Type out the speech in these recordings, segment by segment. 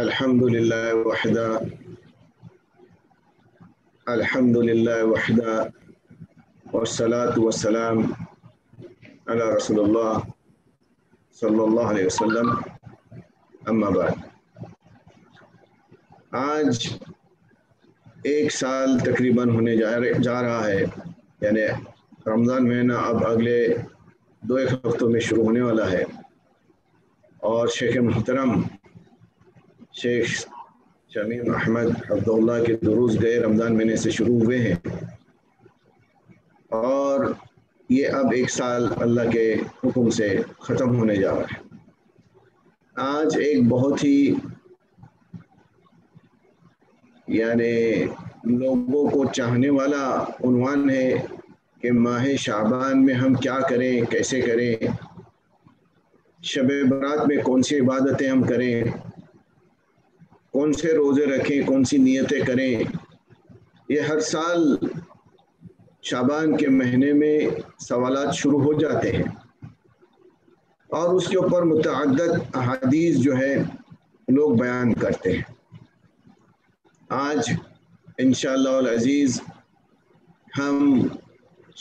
الحمد لله وحده الحمد لله وحده والصلاة والسلام على رسول الله صلی اللہ علیہ وسلم اما بعد۔ آج ایک سال تقریباً ہونے جا رہا ہے، یعنی رمضان مہینہ اب اگلے 2 ہفتوں میں شروع ہونے والا ہے، اور شیخ محترم شیخ شمیم احمد حفظہ اللہ کے دروس گئے رمضان مہینے سے شروع ہوئے ہیں، اور یہ اب 1 سال اللہ کے حکم سے ختم ہونے جا رہا ہے۔ آج ایک بہت ہی لوگوں کو چاہنے والا عنوان ہے کہ ماہ شعبان میں ہم کیا کریں، کیسے کریں، شب برات میں کون سی عبادتیں ہم کریں، کون سے روزے رکھیں، کون سی نیتیں کریں۔ یہ ہر سال شعبان کے مہینے میں سوالات شروع ہو جاتے ہیں، اور اس کے اوپر متعدد احادیث جو ہے لوگ بیان کرتے ہیں۔ آج انشاءاللہ العزیز ہم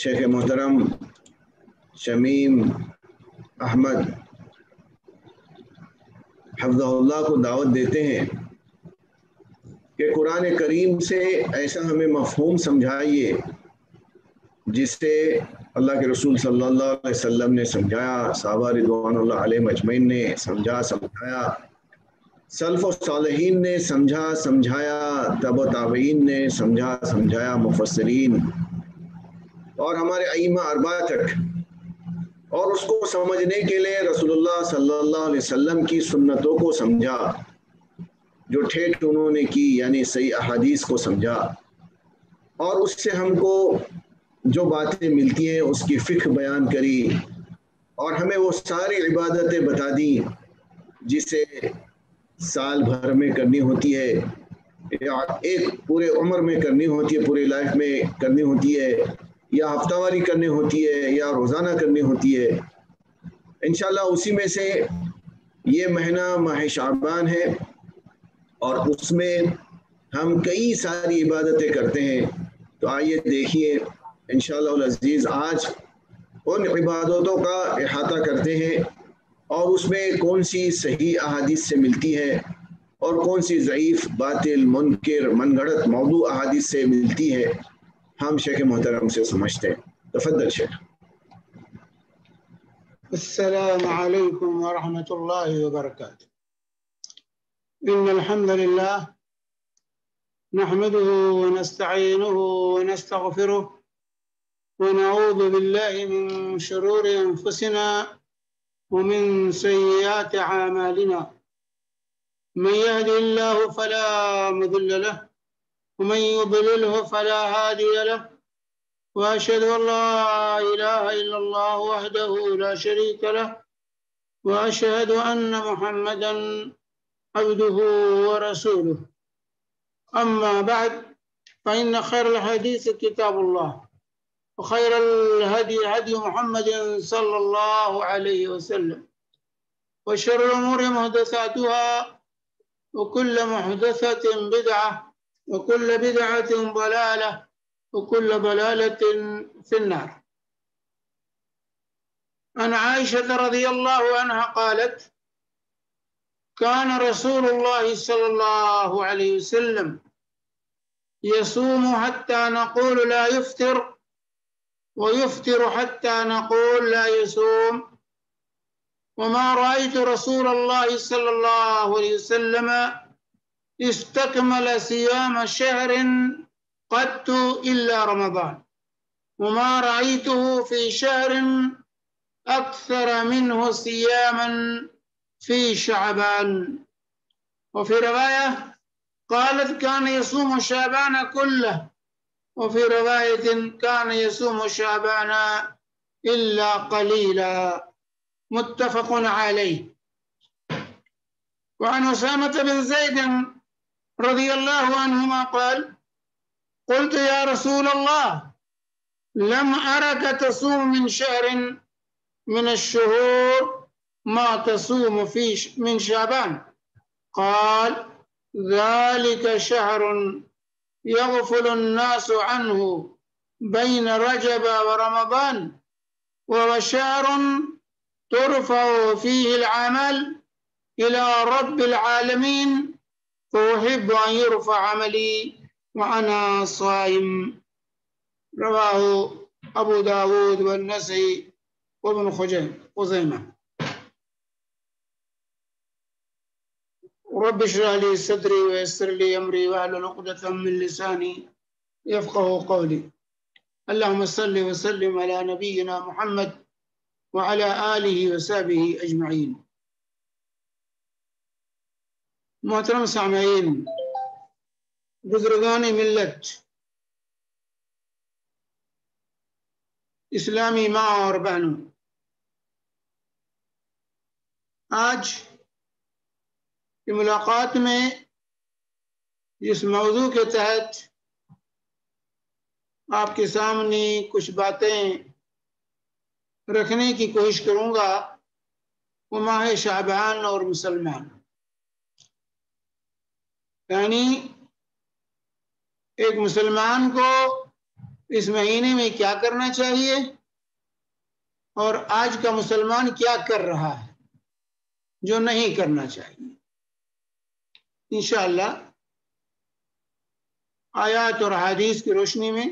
شیخ محترم شمیم احمد حفظہ اللہ کو دعوت دیتے ہیں کہ قرآن کریم سے ایسا ہمیں مفہوم سمجھائیے جس سے اللہ کے رسول صلی اللہ علیہ وسلم نے سمجھایا، صحابہ رضوان اللہ علیہم اجمعین نے سمجھایا، سلف و صالحین نے سمجھایا، تبع تابعین نے سمجھایا، مفسرین اور ہمارے ائمہ اربعہ تک، اور اس کو سمجھنے کے لیے رسول اللہ صلی اللہ علیہ وسلم کی سنتوں کو سمجھا، جو ٹھیٹھ انہوں نے کی، یعنی صحیح احادیث کو سمجھا، اور اس سے ہم کو جو باتیں ملتی ہیں اس کی فقہ بیان کری، اور ہمیں وہ ساری عبادتیں بتا دی جسے سال بھر میں کرنی ہوتی ہے، یا ایک پورے عمر میں کرنی ہوتی ہے، پورے لائف میں کرنی ہوتی ہے، یا ہفتہ واری کرنی ہوتی ہے، یا روزانہ کرنی ہوتی ہے۔ انشاءاللہ اسی میں سے یہ مہینہ ماہ شعبان ہے، اور اس میں ہم کئی ساری عبادتیں کرتے ہیں۔ تو آئیے دیکھیے انشاءاللہ العزیز آج ان عبادتوں کا احاطہ کرتے ہیں، اور اس میں کون سی صحیح احادیث سے ملتی ہے اور کون سی ضعیف، باطل، منکر، من گھڑت موضوع احادیث سے ملتی ہے، ہم شیخ محترم سے سمجھتے ہیں۔ تفضل شیخ۔ السلام علیکم ورحمۃ اللہ وبرکاتہ۔ ان الحمد للہ نحمده ونستعینه ونستغفره ونعوذ بالله من شرور انفسنا ومن سيئات اعمالنا، من يهد الله فلا مضل له ومن يضلله فلا هادي له، وأشهد أن لا إله إلا الله وحده لا شريك له، وأشهد أن محمدا عبده ورسوله، أما بعد فإن خير الحديث كتاب الله، وخير الهدي هدي محمد صلى الله عليه وسلم، وشر الأمور محدثاتها، وكل محدثة بدعة، وكل بدعة ضلالة، وكل ضلالة في النار۔ عن عائشة رضي الله عنها قالت: كان رسول الله صلى الله عليه وسلم يصوم حتى نقول لا يفطر، ويفطر حتى نقول لا يصوم، وما رأيت رسول الله صلى الله عليه وسلم استكمل صيام شهر قط إلا رمضان، وما رأيته في شهر أكثر منه صياما في شعبان۔ وفي رواية قالت: كان يصوم شعبان كله، وفي رواية كان يصوم شعبان إلا قليلا، متفق عليه۔ وعن أسامة بن زيد رضي الله عنهما قال: قلت يا رسول الله، لم أرك تصوم من شهر من الشهور ما تصوم من شعبان، قال ذلك شهر يغفل الناس عنه بين رجب ورمضان وهو شهر ترفع فيه العمل إلى رب العالمين فأحب أن يرفع عملي وأنا صائم. رواه أبو داود والنسائي وابن خزيمة. رب اشرح لي صدري ويسر لي أمري واحلل عقدة من لساني يفقهوا قولي. اللهم صل وسلم على نبينا محمد وعلى آله وصحبه أجمعين. محترم سامعین، بزرگان ملت، اسلامی ماں اور بہنوں، آج کی ملاقات میں جس موضوع کے تحت آپ کے سامنے کچھ باتیں رکھنے کی کوشش کروں گا وہ ماہ شعبان اور مسلمان، یعنی ایک مسلمان کو اس مہینے میں کیا کرنا چاہیے اور آج کا مسلمان کیا کر رہا ہے جو نہیں کرنا چاہیے. انشاءاللہ آیات اور حدیث کی روشنی میں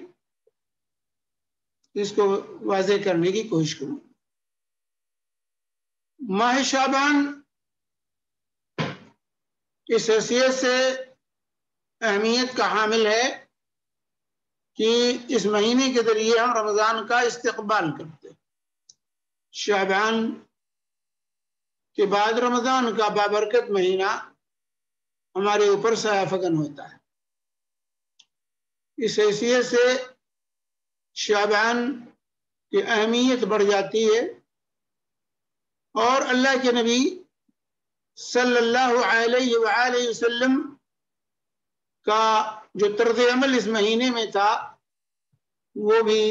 اس کو واضح کرنے کی کوشش کروں. ماہ شعبان اس حیثیت سے اہمیت کا حامل ہے کہ اس مہینے کے ذریعے ہم رمضان کا استقبال کرتے ہیں. شعبان کے بعد رمضان کا بابرکت مہینہ ہمارے اوپر سایہ فگن ہوتا ہے. اس حیثیت سے شعبان کی اہمیت بڑھ جاتی ہے اور اللہ کے نبی صلی اللہ علیہ وآلہ وسلم کا جو طرز عمل اس مہینے میں تھا وہ بھی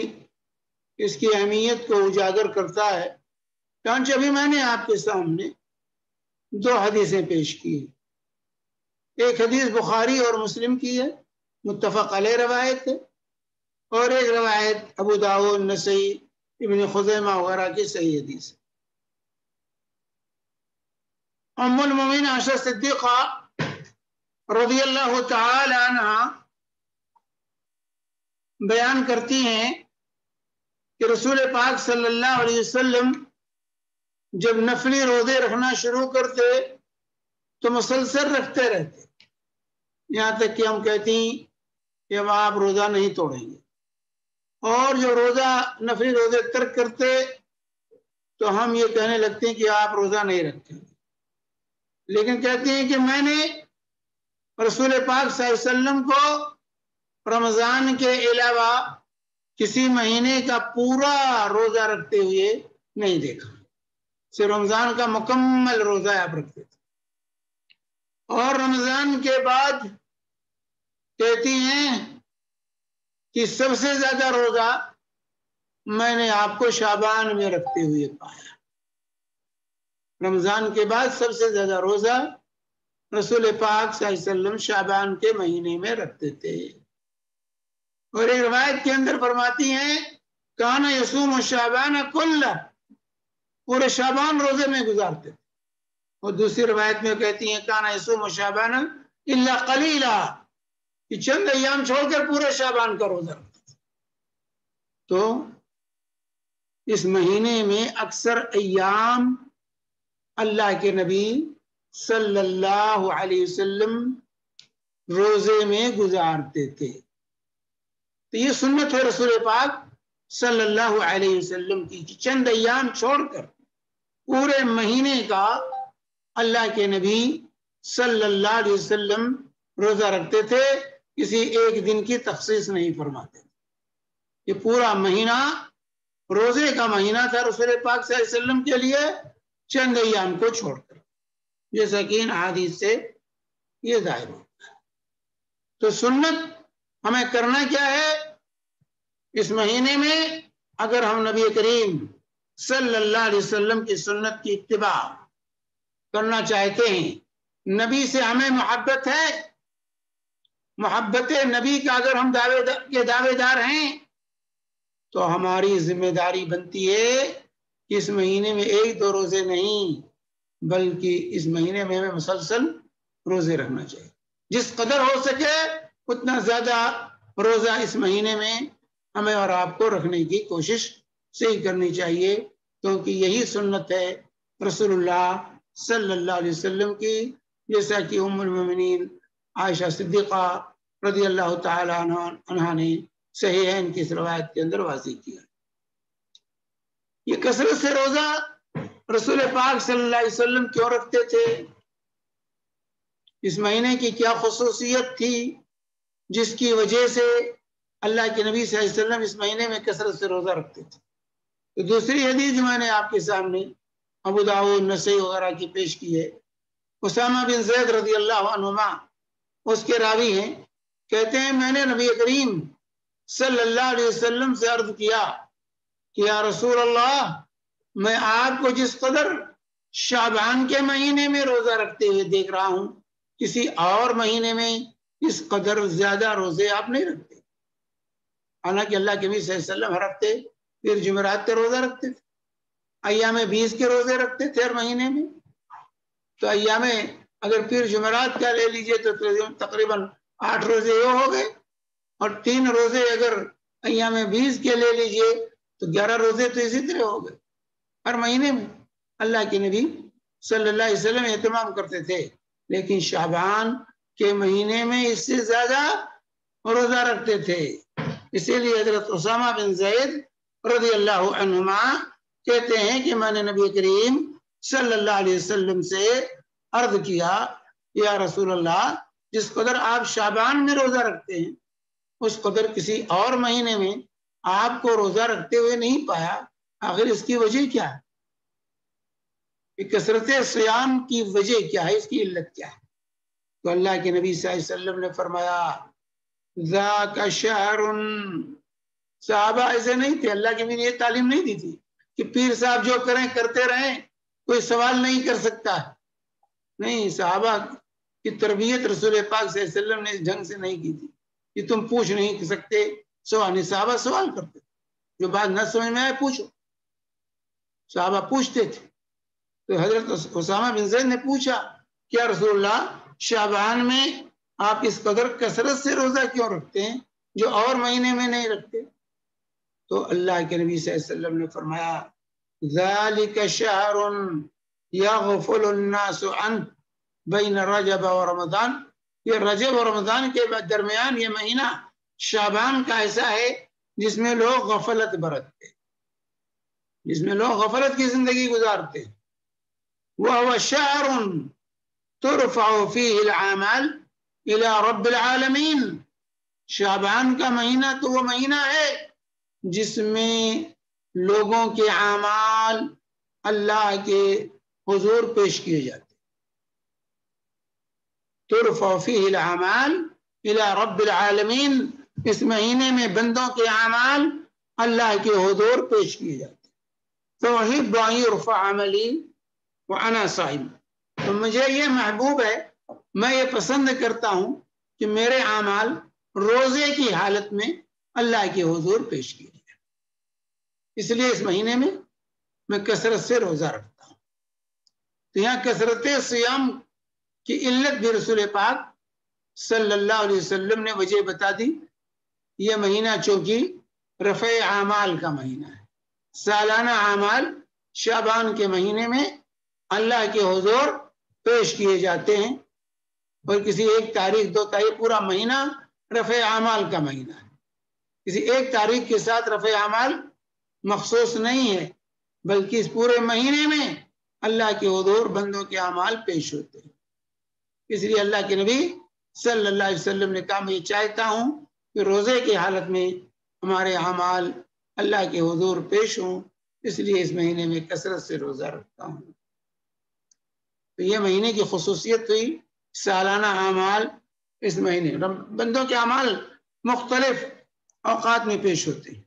اس کی اہمیت کو اجاگر کرتا ہے. چنانچہ ابھی میں نے آپ کے سامنے دو حدیثیں پیش کی. ایک حدیث بخاری اور مسلم کی ہے، متفق علیہ روایت ہے، اور ایک روایت ابو داؤد، نسائی، ابن خزیمہ وغیرہ کی صحیح حدیث ہے. ام المومنین عائشہ صدیقہ رضی اللہ تعالی عنہ بیان کرتی ہیں کہ رسول پاک صلی اللہ علیہ وسلم جب نفلی روزے رکھنا شروع کرتے تو مسلسل رکھتے رہتے، یہاں تک کہ ہم کہتی کہ اب آپ روزہ نہیں توڑیں گے، اور جو روزہ نفلی روزے ترک کرتے تو ہم یہ کہنے لگتے ہیں کہ آپ روزہ نہیں رکھتے. لیکن کہتے ہیں کہ میں نے رسول پاک صلی اللہ علیہ وسلم کو رمضان کے علاوہ کسی مہینے کا پورا روزہ رکھتے ہوئے نہیں دیکھا، صرف رمضان کا مکمل روزہ آپ رکھتے تھے. اور رمضان کے بعد کہتی ہیں کہ سب سے زیادہ روزہ میں نے آپ کو شعبان میں رکھتے ہوئے پایا. رمضان کے بعد سب سے زیادہ روزہ رسول پاک صلی اللہ علیہ وسلم شعبان کے مہینے میں رکھتے تھے. اور ایک روایت کے اندر فرماتی ہیں کانا یصوم شعبان کلہ، پورے شعبان روزے میں گزارتے تھے. اور دوسری روایت میں کہتی ہیں کانا یصوم شعبان الا قلیلا، کہ چند ایام چھوڑ کر پورے شعبان کا روزہ رکھتے تھے. تو اس مہینے میں اکثر ایام اللہ کے نبی صلی اللہ علیہ وسلم روزے میں گزارتے تھے. تو یہ سنت ہے رسول پاک صلی اللہ علیہ وسلم کی، چند ایام چھوڑ کر پورے مہینے کا اللہ کے نبی صلی اللہ علیہ وسلم روزہ رکھتے تھے، کسی ایک دن کی تخصیص نہیں فرماتے. یہ پورا مہینہ روزے کا مہینہ تھا رسول پاک صلی اللہ علیہ وسلم کے لیے، چند ایام کو چھوڑ کر، جیسا کہ ان حدیث سے یہ ظاہر ہوتا ہے. تو سنت ہمیں کرنا کیا ہے اس مہینے میں؟ اگر ہم نبی کریم صلی اللہ علیہ وسلم کی سنت کی اتباع کرنا چاہتے ہیں، نبی سے ہمیں محبت ہے، محبت نبی کا اگر ہم دعوے دار ہیں تو ہماری ذمہ داری بنتی ہے کہ اس مہینے میں 1-2 روزے نہیں بلکہ اس مہینے میں ہمیں مسلسل روزے رکھنا چاہیے، جس قدر ہو سکے اتنا زیادہ روزہ اس مہینے میں ہمیں اور آپ کو رکھنے کی کوشش صحیح کرنی چاہیے، کیونکہ یہی سنت ہے رسول اللہ صلی اللہ علیہ وسلم کی، جیسا کہ ام المومنین عائشہ صدیقہ رضی اللہ تعالی عنہا نے صحیحین کی اس روایت کے اندر واضح کیا۔ یہ کثرت سے روزہ رسول پاک صلی اللہ علیہ وسلم کیوں رکھتے تھے؟ اس مہینے کی کیا خصوصیت تھی جس کی وجہ سے اللہ کے نبی صلی اللہ علیہ وسلم اس مہینے میں کثرت سے روزہ رکھتے تھے؟ تو دوسری حدیث جو میں نے آپ کے سامنے ابو داؤد نسائی وغیرہ کی پیش کی ہے، اسامہ بن زید رضی اللہ عنہما اس کے راوی ہیں، کہتے ہیں میں نے نبی کریم صلی اللہ علیہ وسلم سے عرض کیا کہ یا رسول اللہ، میں آپ کو جس قدر شعبان کے مہینے میں روزہ رکھتے ہوئے دیکھ رہا ہوں، کسی اور مہینے میں اس قدر زیادہ روزے آپ نہیں رکھتے۔ حالانکہ اللہ کے نبی صلی اللہ علیہ وسلم ہر ہفتے پھر جمعرات کے روزہ رکھتے تھے، ایام 20 کے روزے رکھتے تھے ہر مہینے میں، تو ایام اگر پھر جمعرات کا لے لیجئے تو تقریباً 8 روزے یہ ہو گئے، اور 3 روزے اگر ایام 20 کے لے لیجئے تو 11 روزے تو اسی طرح ہو گئے ہر مہینے میں۔ اللہ کے نبی صلی اللہ علیہ وسلم اہتمام کرتے تھے، لیکن شعبان کے مہینے میں اس سے زیادہ روزہ رکھتے تھے۔ اسی لیے حضرت اسامہ بن زید رضی اللہ عنہما کہتے ہیں کہ میں نے نبی کریم صلی اللہ علیہ وسلم سے عرض کیا یا رسول اللہ، جس قدر آپ شعبان میں روزہ رکھتے ہیں اس قدر کسی اور مہینے میں آپ کو روزہ رکھتے ہوئے نہیں پایا، آخر اس کی وجہ کیا ہے؟ کثرت صیام کی وجہ کیا ہے، اس کی علت کیا ہے؟ تو اللہ کے نبی صلی اللہ علیہ وسلم نے فرمایا ذاک شہر، صحابہ ایسے نہیں تھے، اللہ کے نبی نے یہ تعلیم نہیں دی تھی کہ پیر صاحب جو کریں کرتے رہیں، کوئی سوال نہیں کر سکتا، نہیں، صحابہ کی تربیت رسول پاک صلی اللہ علیہ وسلم نے اس ڈھنگ سے نہیں کی تھی کہ تم پوچھ نہیں سکتے سوال نہیں، صحابہ سوال کرتے، جو بات نہ سمجھ میں آئے پوچھو، صحابہ پوچھتے تھے۔ تو حضرت اسامہ بن زید نے پوچھا کیا رسول اللہ، شعبان میں آپ اس قدر کثرت سے روزہ کیوں رکھتے ہیں جو اور مہینے میں نہیں رکھتے؟ تو اللہ کے نبی صلی اللہ علیہ وسلم نے فرمایا ذالک شہر یغفل الناس عنہ بین رجب و رمضان، یہ رجب و رمضان کے درمیان یہ مہینہ شعبان کا ایسا ہے جس میں لوگ غفلت برتتے، جس میں لوگ غفلت کی زندگی گزارتے، وَهُوَ شَهْرٌ تُرْفَعُ فِيهِ الْأَعْمَالُ إِلَى رَبِّ الْعَالَمِينَ، شعبان کا مہینہ تو وہ مہینہ ہے جس میں لوگوں کے اعمال اللہ کے حضور پیش کیے جاتے، تُرْفَعُ فِيهِ الْأَعْمَالُ إِلَى رَبِّ الْعَالَمِينَ، اس مہینے میں بندوں کے اعمال اللہ کے حضور پیش کیے جاتے۔ فَأُحِبُّ أَن يُرْفَعَ عَمَلِي وَأَنَا صَائِمٌ، تو مجھے یہ محبوب ہے، میں یہ پسند کرتا ہوں کہ میرے اعمال روزے کی حالت میں اللہ کے حضور پیش کیے جائیں، اس لیے اس مہینے میں میں کثرت سے روزہ رکھتا ہوں۔ تو یہاں کثرت صیام کی علت بھی رسول پاک صلی اللہ علیہ وسلم نے وجہ بتا دی، یہ مہینہ چونکہ رفع اعمال کا مہینہ ہے، سالانہ اعمال شعبان کے مہینے میں اللہ کے حضور پیش کیے جاتے ہیں، اور کسی ایک تاریخ 2 تاریخ، پورا مہینہ رفع اعمال کا مہینہ ہے، کسی ایک تاریخ کے ساتھ رفع اعمال مخصوص نہیں ہے، بلکہ اس پورے مہینے میں اللہ کے حضور بندوں کے اعمال پیش ہوتے ہیں۔ اس لیے اللہ کے نبی صلی اللہ علیہ وسلم نے کہا میں یہ چاہتا ہوں کہ روزے کی حالت میں ہمارے اعمال اللہ کے حضور پیش ہوں، اس لیے اس مہینے میں کثرت سے روزہ رکھتا ہوں۔ تو یہ مہینے کی خصوصیت ہوئی سالانہ اعمال اس مہینے، بندوں کے اعمال مختلف اوقات میں پیش ہوتے ہیں،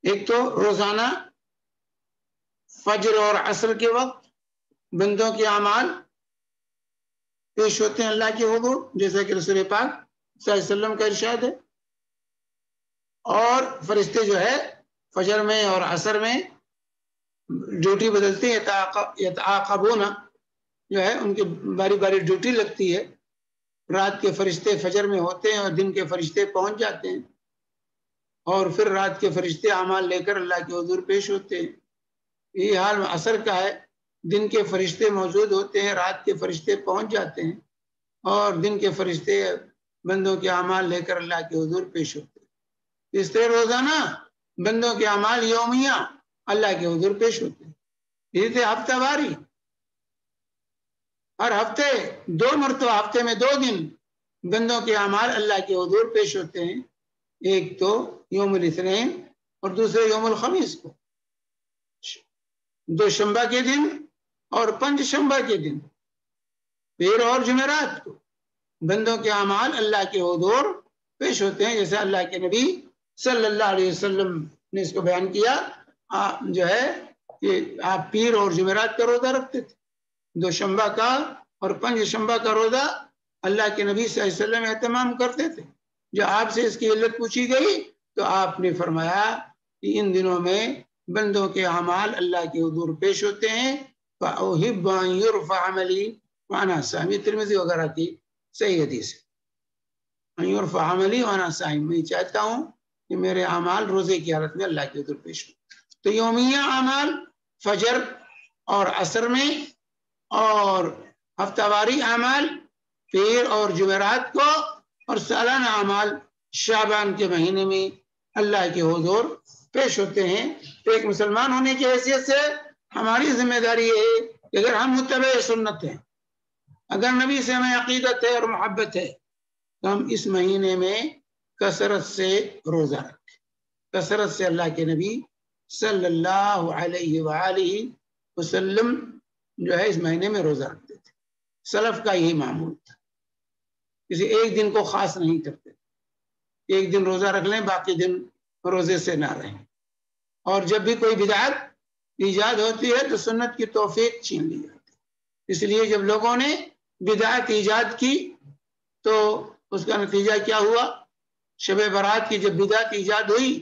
ایک تو روزانہ فجر اور عصر کے وقت بندوں کے اعمال پیش ہوتے ہیں اللہ کے حضور، جیسا کہ رسول پاک صلی اللہ علیہ وسلم کا ارشاد ہے. اور فرشتے جو ہے فجر میں اور عصر میں ڈیوٹی بدلتے ہیں، یتعاقبون جو ہے ان کی باری باری ڈیوٹی لگتی ہے. رات کے فرشتے فجر میں ہوتے ہیں اور دن کے فرشتے پہنچ جاتے ہیں، اور پھر رات کے فرشتے اعمال لے کر اللہ کے حضور پیش ہوتے ہیں. یہ حال عصر کا ہے، دن کے فرشتے موجود ہوتے ہیں، رات کے فرشتے پہنچ جاتے ہیں، اور دن کے فرشتے بندوں کے اعمال لے کر اللہ کے حضور پیش ہوتے ہیں. اس طرح روزانہ بندوں کے اعمال یومیہ اللہ کے حضور پیش ہوتے ہیں. اسی طرح ہفتہ واری، ہر ہفتے 2 مرتبہ، ہفتے میں 2 دن بندوں کے اعمال اللہ کے حضور پیش ہوتے ہیں. ایک تو یوم الاثنین اور دوسرے یوم الخمیس کو، 2 شنبہ کے دن اور 5 شنبہ کے دن، پیر اور جمعرات کو بندوں کے اعمال اللہ کے حضور پیش ہوتے ہیں. جیسے اللہ کے نبی صلی اللہ علیہ وسلم نے اس کو بیان کیا، جو ہے کہ آپ پیر اور جمعرات کا روزہ رکھتے تھے، 2 شنبہ کا اور 5 شنبہ کا روزہ اللہ کے نبی صلی اللہ علیہ وسلم اہتمام کرتے تھے. جو آپ سے اس کی علت پوچھی گئی تو آپ نے فرمایا کہ ان دنوں میں بندوں کے اعمال اللہ کے حضور پیش ہوتے ہیں. فَأُحِبُّ أَن يُرْفَعَ عَمَلِي وَأَنَا صَائِمٌ، ترمذی وغیرہ کی صحیح حدیث ہے. أَن يُرْفَعَ عَمَلِي وَأَنَا صَائِمٌ، میں چاہتا ہوں کہ میرے اعمال روزے کی حالت میں اللہ کے حضور پیش ہوں. تو یومیہ اعمال فجر اور عصر میں، اور ہفتہ واری اعمال پیر اور جمعرات کو، اور سالانہ اعمال شعبان کے مہینے میں اللہ کے حضور پیش ہوتے ہیں. تو ایک مسلمان ہونے کی حیثیت سے ہماری ذمہ داری ہے کہ اگر ہم متبع سنت ہیں، اگر نبی سے ہمیں عقیدت ہے اور محبت ہے، تو ہم اس مہینے میں کثرت سے روزہ رکھیں. کثرت سے اللہ کے نبی صلی اللہ علیہ وآلہ وسلم جو ہے اس مہینے میں روزہ رکھتے تھے. سلف کا یہی معمول تھا، کسی ایک دن کو خاص نہیں کرتے، ایک دن روزہ رکھ لیں باقی دن روزے سے نہ رہیں. اور جب بھی کوئی بدعت ایجاد ہوتی ہے تو سنت کی توفیق چھین لی جاتی ہے. اس لیے جب لوگوں نے بدعت ایجاد کی تو اس کا نتیجہ کیا ہوا؟ شب برات کی جب بدعت ایجاد ہوئی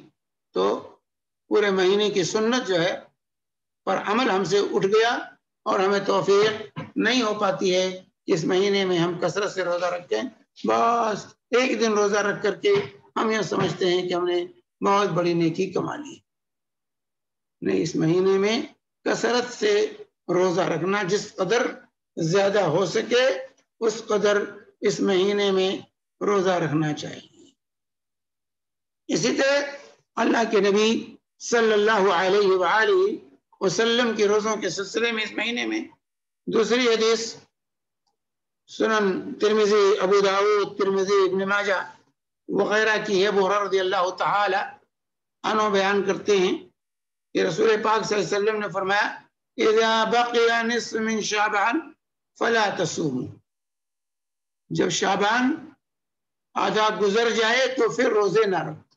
تو پورے مہینے کی سنت جو ہے پر عمل ہم سے اٹھ گیا، اور ہمیں توفیق نہیں ہو پاتی ہے کہ اس مہینے میں ہم کثرت سے روزہ رکھیں. بس ایک دن روزہ رکھ کر کے ہم یہ سمجھتے ہیں کہ ہم نے بہت بڑی نیکی کما لی. نہیں، اس مہینے میں کثرت سے روزہ رکھنا، جس قدر زیادہ ہو سکے اس قدر اس مہینے میں روزہ رکھنا چاہیے. اسی طرح اللہ کے نبی صلی اللہ علیہ وآلہ وسلم کے روزوں کے سلسلے میں اس مہینے میں دوسری حدیث سنن ترمذی، ابو داؤد، ترمذی، ابن ماجہ وغیرہ کی ہے، ابو ہریرہ رضی اللہ تعالی عنہ بیان کرتے ہیں کہ رسول پاک صلی اللہ علیہ وسلم نے فرمایا اذا بقی نصف من شعبان فلا تصوموا، جب شعبان آدھا گزر جائے تو پھر روزے نہ رکھو.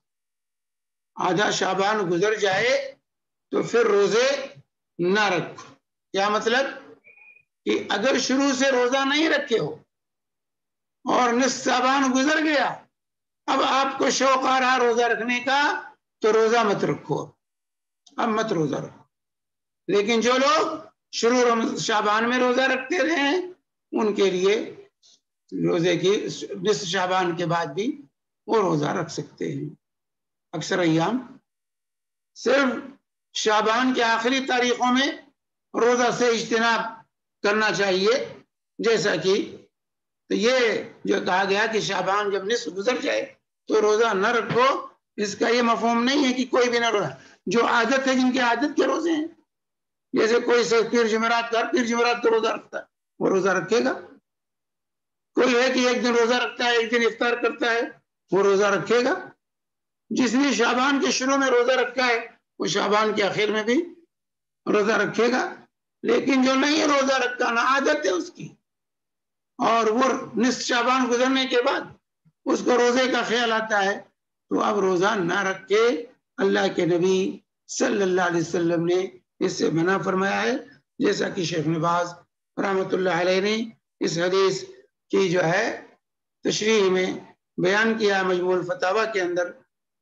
آدھا شعبان گزر جائے تو پھر روزے نہ رکھو. کیا مطلب؟ کہ اگر شروع سے روزہ نہیں رکھے ہو اور نصف شعبان گزر گیا، اب آپ کو شوق آ رہا روزہ رکھنے کا تو روزہ مت رکھو، اب مت روزہ رکھو. لیکن جو لوگ شروع شعبان میں روزہ رکھتے رہے ہیں ان کے لیے روزے کی نصف شعبان کے بعد بھی وہ روزہ رکھ سکتے ہیں. اکثر ایام صرف شعبان کے آخری تاریخوں میں روزہ سے اجتناب کرنا چاہیے، جیسا کہ تو یہ جو کہا گیا کہ شعبان جب نصف گزر جائے تو روزہ نہ رکھو، اس کا یہ مفہوم نہیں ہے کہ کوئی بھی نہ روزہ. جو عادت ہے، جن کی عادت کے روزے ہیں، جیسے کوئی پیر جمعرات کا پیر جمعرات کا روزہ رکھتا ہے وہ روزہ رکھے گا. کوئی ہے کہ ایک دن روزہ رکھتا ہے، ایک دن افطار کرتا ہے، وہ روزہ رکھے گا. جس نے شعبان کے شروع میں روزہ رکھا ہے وہ شعبان کے آخر میں بھی روزہ رکھے گا. لیکن جو نہیں روزہ رکھا، نہ عادت ہے اس کی، اور وہ نصف شعبان گزرنے کے بعد اس کو روزے کا خیال آتا ہے، تو اب روزہ نہ رکھ کے اللہ کے نبی صلی اللہ علیہ وسلم نے اس سے منع فرمایا ہے. جیسا کہ شیخ باز رحمۃ اللہ علیہ نے اس حدیث کی جو ہے تشریح میں بیان کیا مجموع الفتاوی کے اندر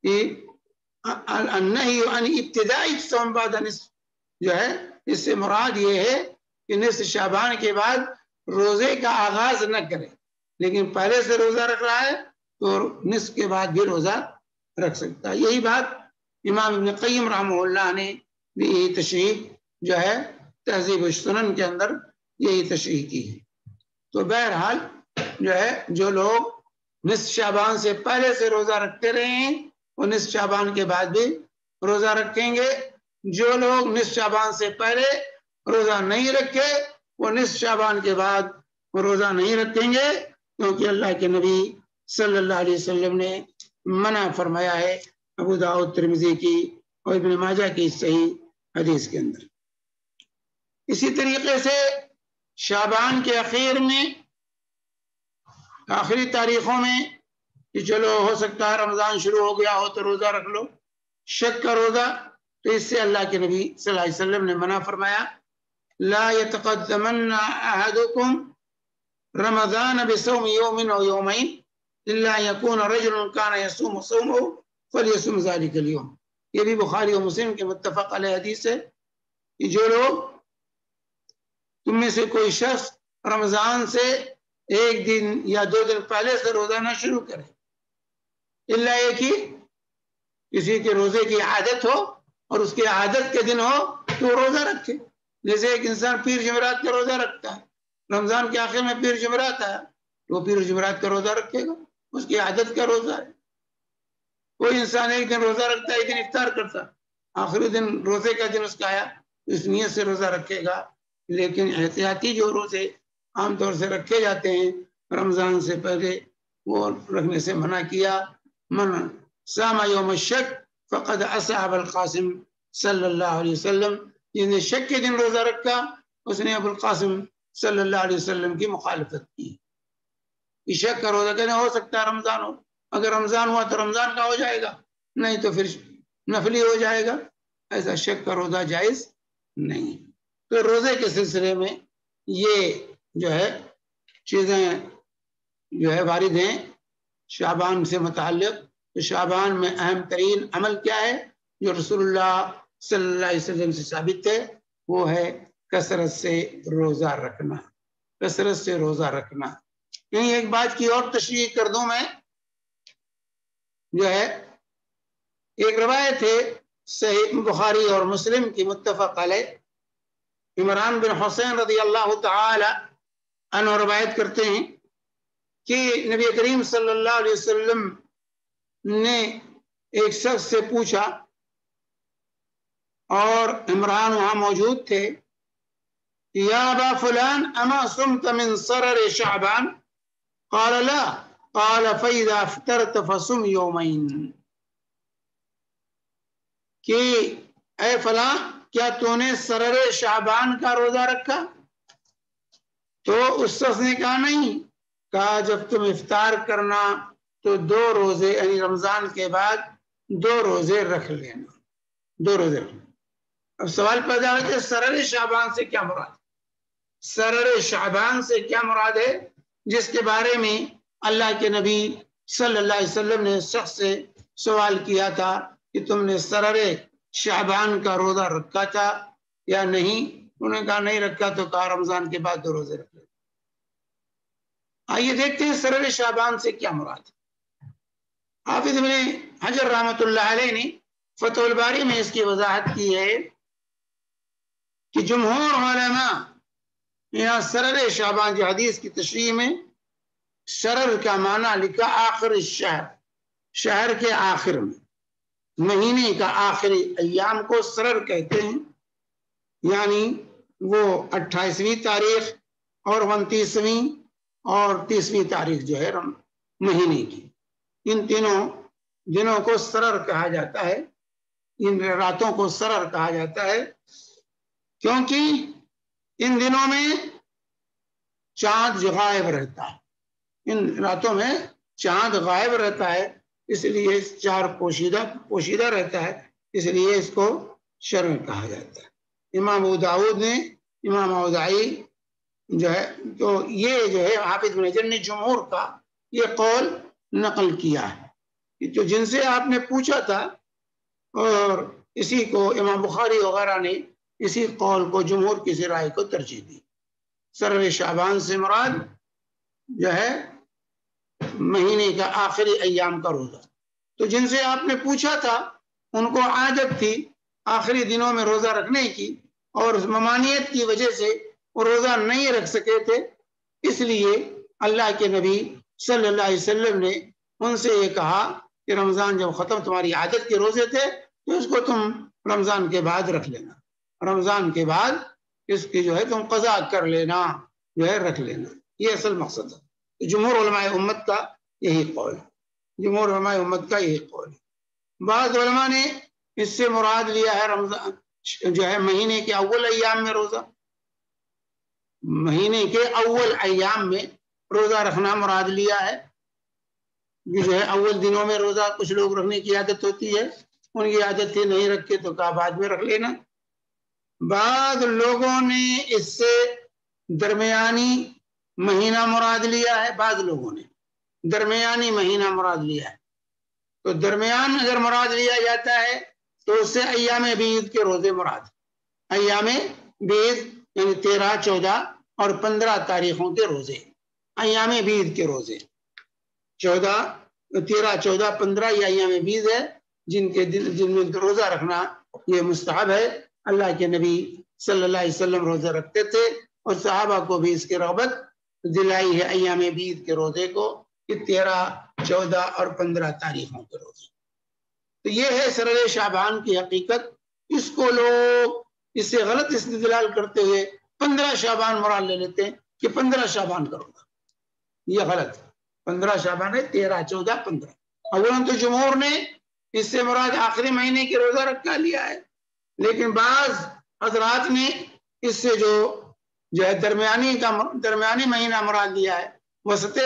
کہ النہی عن ابتدائی صوم بعد نصف جو ہے اس سے مراد یہ ہے کہ نصف شعبان کے بعد روزے کا آغاز نہ کرے، لیکن پہلے سے روزہ رکھ رہا ہے تو نصف کے بعد بھی روزہ رکھ سکتا ہے۔ یہی بات امام ابن قیم رحمہ اللہ نے بھی یہی تشریح جو ہے تہذیب السنن کے اندر یہی تشریح کی ہے۔ تو بہرحال جو ہے جو لوگ نصف شعبان سے پہلے سے روزہ رکھتے رہے ہیں وہ نصف شعبان کے بعد بھی روزہ رکھیں گے، جو لوگ نصف شعبان سے پہلے روزہ نہیں رکھے وہ نصف شعبان کے بعد روزہ نہیں رکھیں گے، کیونکہ اللہ کے نبی صلی اللہ علیہ وسلم نے منع فرمایا ہے ابو داؤد ترمذی کی اور ابن ماجہ کی صحیح حدیث کے اندر۔ اسی طریقے سے شعبان کے اخیر میں آخری تاریخوں میں کہ چلو ہو سکتا ہے رمضان شروع ہو گیا ہو تو روزہ رکھ لو، شک کا روزہ، تو اس سے اللہ کے نبی صلی اللہ علیہ وسلم نے منع فرمایا لا يتقدمن احدكم رمضان بصوم يوم او يومين الا يكون رجل كان يصوم صومه فليصوم ذلك اليوم۔ یہ بھی بخاری اور مسلم کے متفق علیہ حدیث ہے کہ جو لوگ تم میں سے کوئی شخص رمضان سے ایک دن یا 2 دن پہلے سے روزہ نہ شروع کرے، اللہ یہ کہ کسی کے روزے کی عادت ہو اور اس کی عادت کے دن ہو تو روزہ رکھے۔ جیسے ایک انسان پیر جمعرات کا روزہ رکھتا ہے، رمضان کے آخر میں پیر جمعرات آیا تو وہ پیر جمعرات کا روزہ رکھے گا، اس کی عادت کا روزہ ہے۔ کوئی انسان ایک دن روزہ رکھتا ہے، ایک دن افطار کرتا، آخری دن روزے کا دن اس کا آیا اس نیت سے روزہ رکھے گا۔ لیکن احتیاطی جو روزے عام طور سے رکھے جاتے ہیں رمضان سے پہلے وہ رکھنے سے منع کیا۔ من صام یوم الشک فقد عصى ابا القاسم صلی اللہ علیہ وسلم، جس نے شک کے دن روزہ رکھا اس نے ابو القاسم صلی اللہ علیہ وسلم کی مخالفت کی۔ شک کا روزہ کہنے ہو سکتا ہے رمضان ہو، اگر رمضان ہوا تو رمضان کا ہو جائے گا، نہیں تو پھر نفلی ہو جائے گا، ایسا شک کا روزہ جائز نہیں۔ تو روزے کے سلسلے میں یہ جو ہے چیزیں جو ہے وارد ہیں شعبان سے متعلق۔ تو شعبان میں اہم ترین عمل کیا ہے جو رسول اللہ صلی اللہ علیہ وسلم سے ثابت ہے، وہ ہے کثرت سے روزہ رکھنا، کثرت سے روزہ رکھنا۔ یہیں ایک بات کی اور تشریح کر دوں میں، جو ہے ایک روایت ہے صحیح بخاری اور مسلم کی متفق علیہ، عمران بن حسین رضی اللہ تعالی عنہ روایت کرتے ہیں کہ نبی کریم صلی اللہ علیہ وسلم نے ایک شخص سے پوچھا اور عمران وہاں موجود تھے، یا ابا فلان اما صمت من سرر شعبان؟ قال لا، قال فاذا افطرت فصم یومین، کہ اے فلاں کیا تو نے سرر شعبان کا روزہ رکھا؟ تو اس شخص نے کہا نہیں، کہا جب تم افطار کرنا تو 2 روزے یعنی رمضان کے بعد 2 روزے رکھ لینا، 2 روزے رکھ لینا۔ اب سوال پیدا ہوتا ہے سرر شعبان سے کیا مراد؟ سرر شعبان سے کیا مراد ہے جس کے بارے میں اللہ کے نبی صلی اللہ علیہ وسلم نے شخص سے سوال کیا تھا کہ تم نے سرر شعبان کا روزہ رکھا تھا یا نہیں؟ انہوں نے کہا نہیں رکھا، تو کہا رمضان کے بعد 2 روزے رکھ لیں۔ آئیے دیکھتے ہیں سرر شعبان سے کیا مراد ہے۔ حافظ ابن حجر رحمۃ اللہ علیہ نے فتح الباری میں اس کی وضاحت کی ہے کہ جمہور علماء یہاں سرر شعبان کی حدیث کی تشریح میں سرر کا معنی لکھا آخر الشہر، شہر کے آخر میں، مہینے کا آخری ایام کو سرر کہتے ہیں، یعنی وہ 28ویں تاریخ اور 29ویں اور 30ویں تاریخ جو ہے مہینے کی، ان تینوں دنوں کو سرر کہا جاتا ہے، ان راتوں کو سرر کہا جاتا ہے کیونکہ ان دنوں میں چاند غائب رہتا ہے، ان راتوں میں چاند غائب رہتا ہے، اس لیے چار پوشیدہ رہتا ہے، اس لیے اس کو شرر کہا جاتا ہے۔ امام ابو داؤد نے، امام اوزاعی جو ہے تو یہ جو ہے حافظ بن حجر نے جمہور کا یہ قول نقل کیا ہے، تو جن سے آپ نے پوچھا تھا، اور اسی کو امام بخاری وغیرہ نے اسی قول کو، جمہور کی رائے کو ترجیح دی۔ سرور شعبان سے مراد جو ہے مہینے کا آخری ایام کا روزہ۔ تو جن سے آپ نے پوچھا تھا ان کو عادت تھی آخری دنوں میں روزہ رکھنے کی، اور ممانعت کی وجہ سے وہ روزہ نہیں رکھ سکے تھے، اس لیے اللہ کے نبی صلی اللہ علیہ وسلم نے ان سے یہ کہا کہ رمضان جب ختم، تمہاری عادت کے روزے تھے تو اس کو تم رمضان کے بعد رکھ لینا، رمضان کے بعد اس کی جو ہے تم قضا کر لینا، جو ہے رکھ لینا، یہ اصل مقصد ہے۔ جمہور علماء امت کا یہی قول ہے، جمہور علماء امت کا یہی قول ہے۔ بعض علماء نے اس سے مراد لیا ہے رمضان جو ہے مہینے کے اول ایام میں روزہ، مہینے کے اول ایام میں روزہ رکھنا مراد لیا ہے، جو ہے اول دنوں میں روزہ کچھ لوگ رکھنے کی عادت ہوتی ہے، ان کی عادت تھی نہیں رکھے تو کہا بعد میں رکھ لینا۔ بعض لوگوں نے اس سے درمیانی مہینہ مراد لیا ہے، بعض لوگوں نے درمیانی مہینہ مراد لیا ہے، تو درمیان اگر مراد لیا جاتا ہے تو اس سے ایام بیض کے روزے مراد، ایام بیض یعنی 13، 14 اور 15 تاریخوں کے روزے، ایام بیض کے روزے 13، 14، 15 یہ ایام بیض ہے جن میں روزہ رکھنا یہ مستحب ہے۔ اللہ کے نبی صلی اللہ علیہ وسلم روزہ رکھتے تھے، اور صحابہ کو بھی اس کی رغبت دلائی ہے ایام بیض کے روزے کو، کہ 13، 14 اور 15 تاریخوں کے روزے۔ تو یہ ہے سرور شعبان کی حقیقت۔ اس کو لوگ اس سے غلط استدلال کرتے ہوئے 15 شعبان مراد لے لیتے ہیں کہ 15 شعبان کا روزہ، یہ غلط ہے۔ 15 شعبان ہے، 13، 14، 15۔ اولاً تو جمہور نے اس سے مراد آخری مہینے کے روزہ رکھا لیا ہے، لیکن بعض حضرات نے اس سے جو ہے درمیانی مہینہ مراد لیا ہے وسط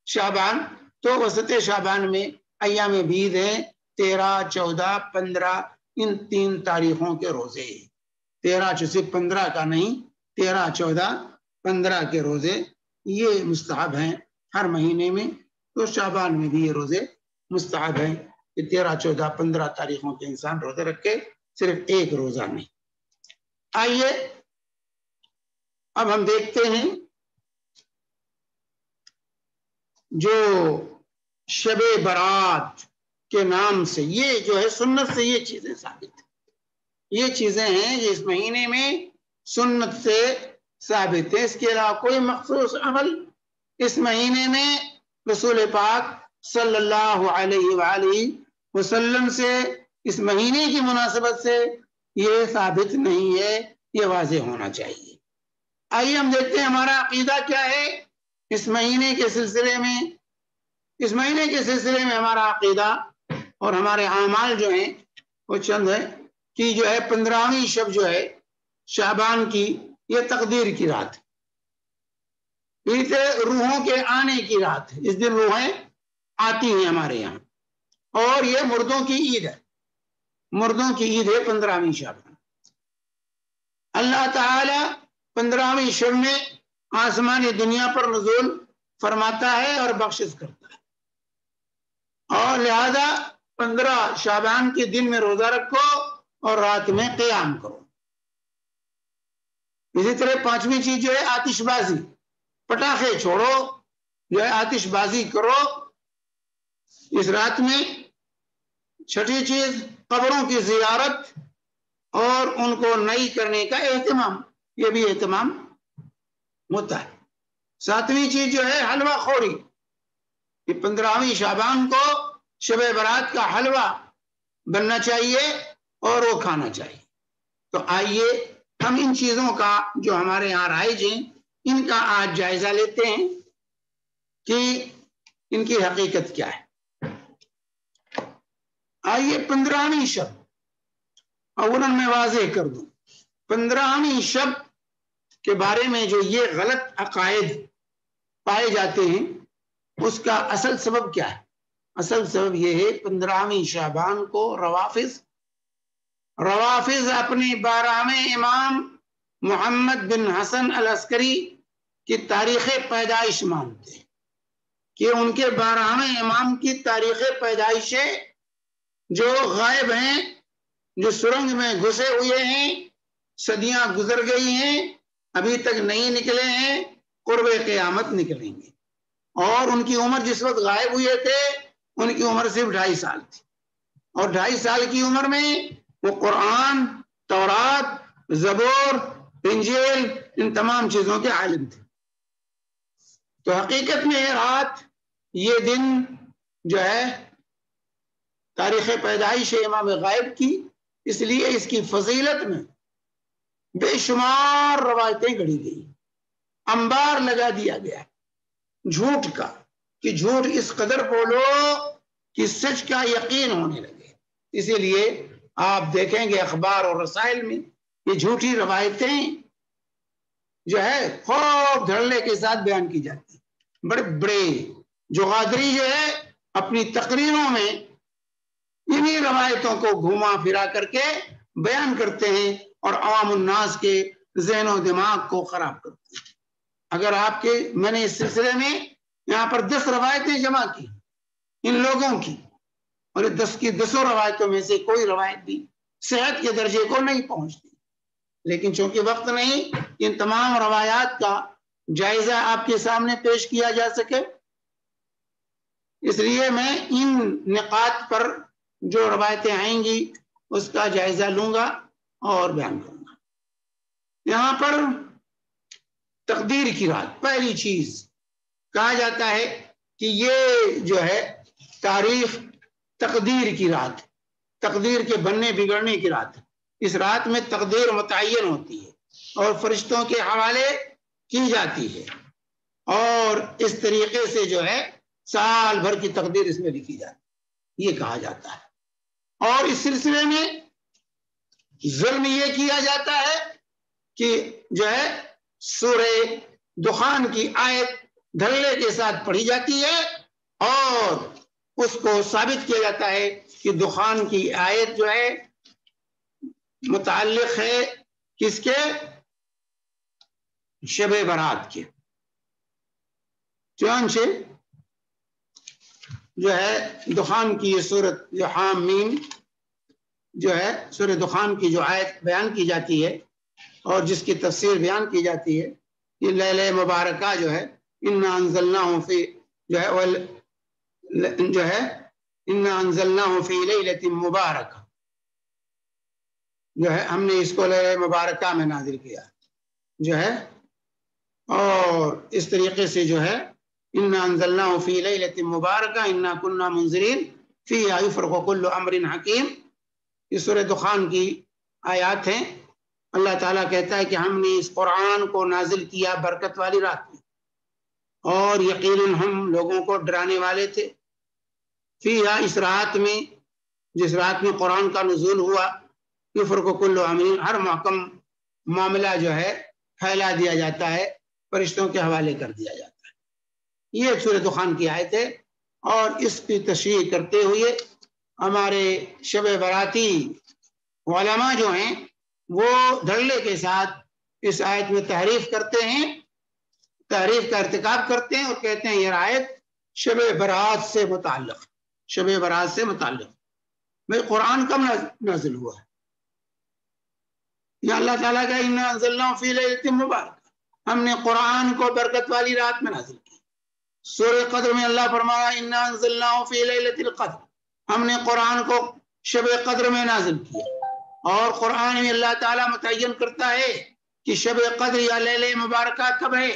شعبان، تو وسط شعبان میں ایام بیض ہیں 13، 14، 15 ان 3 تاریخوں کے روزے، 13 سے 15 کا نہیں، 13، 14، 15 کے روزے یہ مستحب ہیں ہر مہینے میں، تو شعبان میں بھی یہ روزے مستحب ہیں کہ 13، 14، 15 تاریخوں کے انسان روزے رکھے، صرف ایک روزہ نہیں۔ آئیے اب ہم دیکھتے ہیں جو شب برات کے نام سے، یہ جو ہے سنت سے یہ چیزیں ثابت ہیں، یہ چیزیں ہیں جو اس مہینے میں سنت سے ثابت ہے۔ اس کے علاوہ کوئی مخصوص عمل اس مہینے میں رسول پاک صلی اللہ علیہ وآلہ وسلم سے اس مہینے کی مناسبت سے یہ ثابت نہیں ہے، یہ واضح ہونا چاہیے۔ آئیے ہم دیکھتے ہیں ہمارا عقیدہ کیا ہے اس مہینے کے سلسلے میں۔ اس مہینے کے سلسلے میں ہمارا عقیدہ اور ہمارے اعمال جو ہیں وہ چند ہے کہ جو ہے 15ویں شب جو ہے شعبان کی، یہ تقدیر کی رات ہے، روحوں کے آنے کی رات ہے، اس دن روحیں آتی ہیں ہمارے یہاں، اور یہ مردوں کی عید ہے، مردوں کی عید ہے 15ویں شعبان۔ اللہ تعالی 15ویں شب میں آسمانی دنیا پر نزول فرماتا ہے اور بخشش کرتا ہے، اور لہذا 15 شعبان کے دن میں روزہ رکھو اور رات میں قیام کرو۔ اسی طرح 5ویں چیز جو ہے آتش بازی، پٹاخے چھوڑو، جو ہے آتش بازی کرو اس رات میں۔ 6ٹھی چیز قبروں کی زیارت اور ان کو نئی کرنے کا اہتمام، یہ بھی اہتمام ہوتا ہے۔ 7ویں چیز جو ہے حلوہ خوری، کہ 15ویں شعبان کو شب برات کا حلوہ بننا چاہیے اور وہ کھانا چاہیے۔ تو آئیے ہم ان چیزوں کا جو ہمارے یہاں رائج ہیں ان کا آج جائزہ لیتے ہیں کہ ان کی حقیقت کیا ہے۔ آئیے 15ویں شب، اولاً میں واضح کر دوں 15ویں شب کے بارے میں جو یہ غلط عقائد پائے جاتے ہیں اس کا اصل سبب کیا ہے؟ اصل سبب یہ ہے 15ویں شعبان کو روافظ اپنی 12ویں امام محمد بن حسن العسکری کی تاریخ پیدائش مانتے ہیں کہ ان کے 12ویں امام کی تاریخ پیدائش ہے، جو غائب ہیں، جو سرنگ میں گھسے ہوئے ہیں، صدیاں گزر گئی ہیں، ابھی تک نہیں نکلے ہیں، قرب قیامت نکلیں گے۔ اور ان کی عمر جس وقت غائب ہوئے تھے ان کی عمر صرف 2.5 سال تھی، اور 2.5 سال کی عمر میں وہ قرآن، تورات، زبور، انجیل، ان تمام چیزوں کے عالم تھے۔ تو حقیقت میں یہ رات، یہ دن جو ہے تاریخ پیدائش امام غائب کی، اس لیے اس کی فضیلت میں بے شمار روایتیں گھڑی گئی، انبار لگا دیا گیا جھوٹ کا، کہ جھوٹ اس قدر بولو کہ سچ کا یقین ہونے لگے۔ اسی لیے آپ دیکھیں گے اخبار اور رسائل میں یہ جھوٹی روایتیں جو ہے خوب دھڑلے کے ساتھ بیان کی جاتی ہیں۔ بڑے بڑے جو غادری جو ہے اپنی تقریروں میں انہی روایتوں کو گھوما پھرا کر کے بیان کرتے ہیں اور عوام الناس کے ذہن و دماغ کو خراب کرتے ہیں۔ اگر آپ کے، میں نے اس سلسلے میں یہاں پر 10 روایتیں جمع کی ان لوگوں کی، اور 10 کی 10 روایتوں میں سے کوئی روایت بھی صحت کے درجے کو نہیں پہنچتی، لیکن چونکہ وقت نہیں ان تمام روایات کا جائزہ آپ کے سامنے پیش کیا جا سکے، اس لیے میں ان نقاط پر جو روایتیں آئیں گی اس کا جائزہ لوں گا اور بیان کروں گا۔ یہاں پر تقدیر کی رات، پہلی چیز کہا جاتا ہے کہ یہ جو ہے تاریخ تقدیر کی رات، تقدیر کے بننے بگڑنے کی رات۔ اس رات میں تقدیر متعین ہوتی ہے اور فرشتوں کے حوالے کی جاتی ہے، اور اس طریقے سے جو ہے سال بھر کی تقدیر اس میں لکھی جاتی ہے، یہ کہا جاتا ہے۔ اور اس سلسلے میں ظلم یہ کیا جاتا ہے کہ جو ہے سورہ دخان کی آیت دھڑلے کے ساتھ پڑھی جاتی ہے اور اس کو ثابت کیا جاتا ہے کہ دخان کی آیت جو ہے متعلق ہے کس کے؟ شب برات کے۔ چنانچہ جو ہے دخان کی یہ سورت جو حام میم جو ہے سورہ دخان کی جو آیت بیان کی جاتی ہے اور جس کی تفسیر بیان کی جاتی ہے، یہ لیلہ مبارکہ جو ہے انا انزلناہ فی جو ہے انا انزلناہ فی لیلۃ مبارکہ، جو ہے ہم نے اس کو لیلہ مبارکہ میں نازل کیا جو ہے، اور اس طریقے سے جو ہے انا انزلناہ فی لیلۃ مبارکہ انا کنا منذرین فیہا یفرق کل امر حکیم، یہ سورہ دخان کی آیات ہیں۔ اللہ تعالیٰ کہتا ہے کہ ہم نے اس قرآن کو نازل کیا برکت والی رات میں، اور یقیناً ہم لوگوں کو ڈرانے والے تھے۔ فیہا، اس رات میں، جس رات میں قرآن کا نزول ہوا، یفرق کل امر، ہر محکم معاملہ جو ہے پھیلا دیا جاتا ہے، فرشتوں کے حوالے کر دیا جاتا ہے۔ یہ سورہ دخان کی آیت ہے، اور اس کی تشریح کرتے ہوئے ہمارے شب براتی علماء جو ہیں وہ دھڑلے کے ساتھ اس آیت میں تحریف کرتے ہیں، تحریف کا ارتکاب کرتے ہیں اور کہتے ہیں یہ آیت شب برات سے متعلق، شب برات سے متعلق۔ میں قرآن کب نازل ہوا ہے؟ یا اللہ تعالیٰ کا انا انزلناہ فی لیلۃ مبارکہ، ہم نے قرآن کو برکت والی رات میں نازل کیا۔ سورہ قدر میں اللہ فرمایا انا انزلناہ فی لیلۃ القدر، ہم نے قرآن کو شب قدر میں نازل کیا، اور قرآن میں اللہ تعالیٰ متعین کرتا ہے کہ شب قدر یا لیلہ مبارکہ کب ہے۔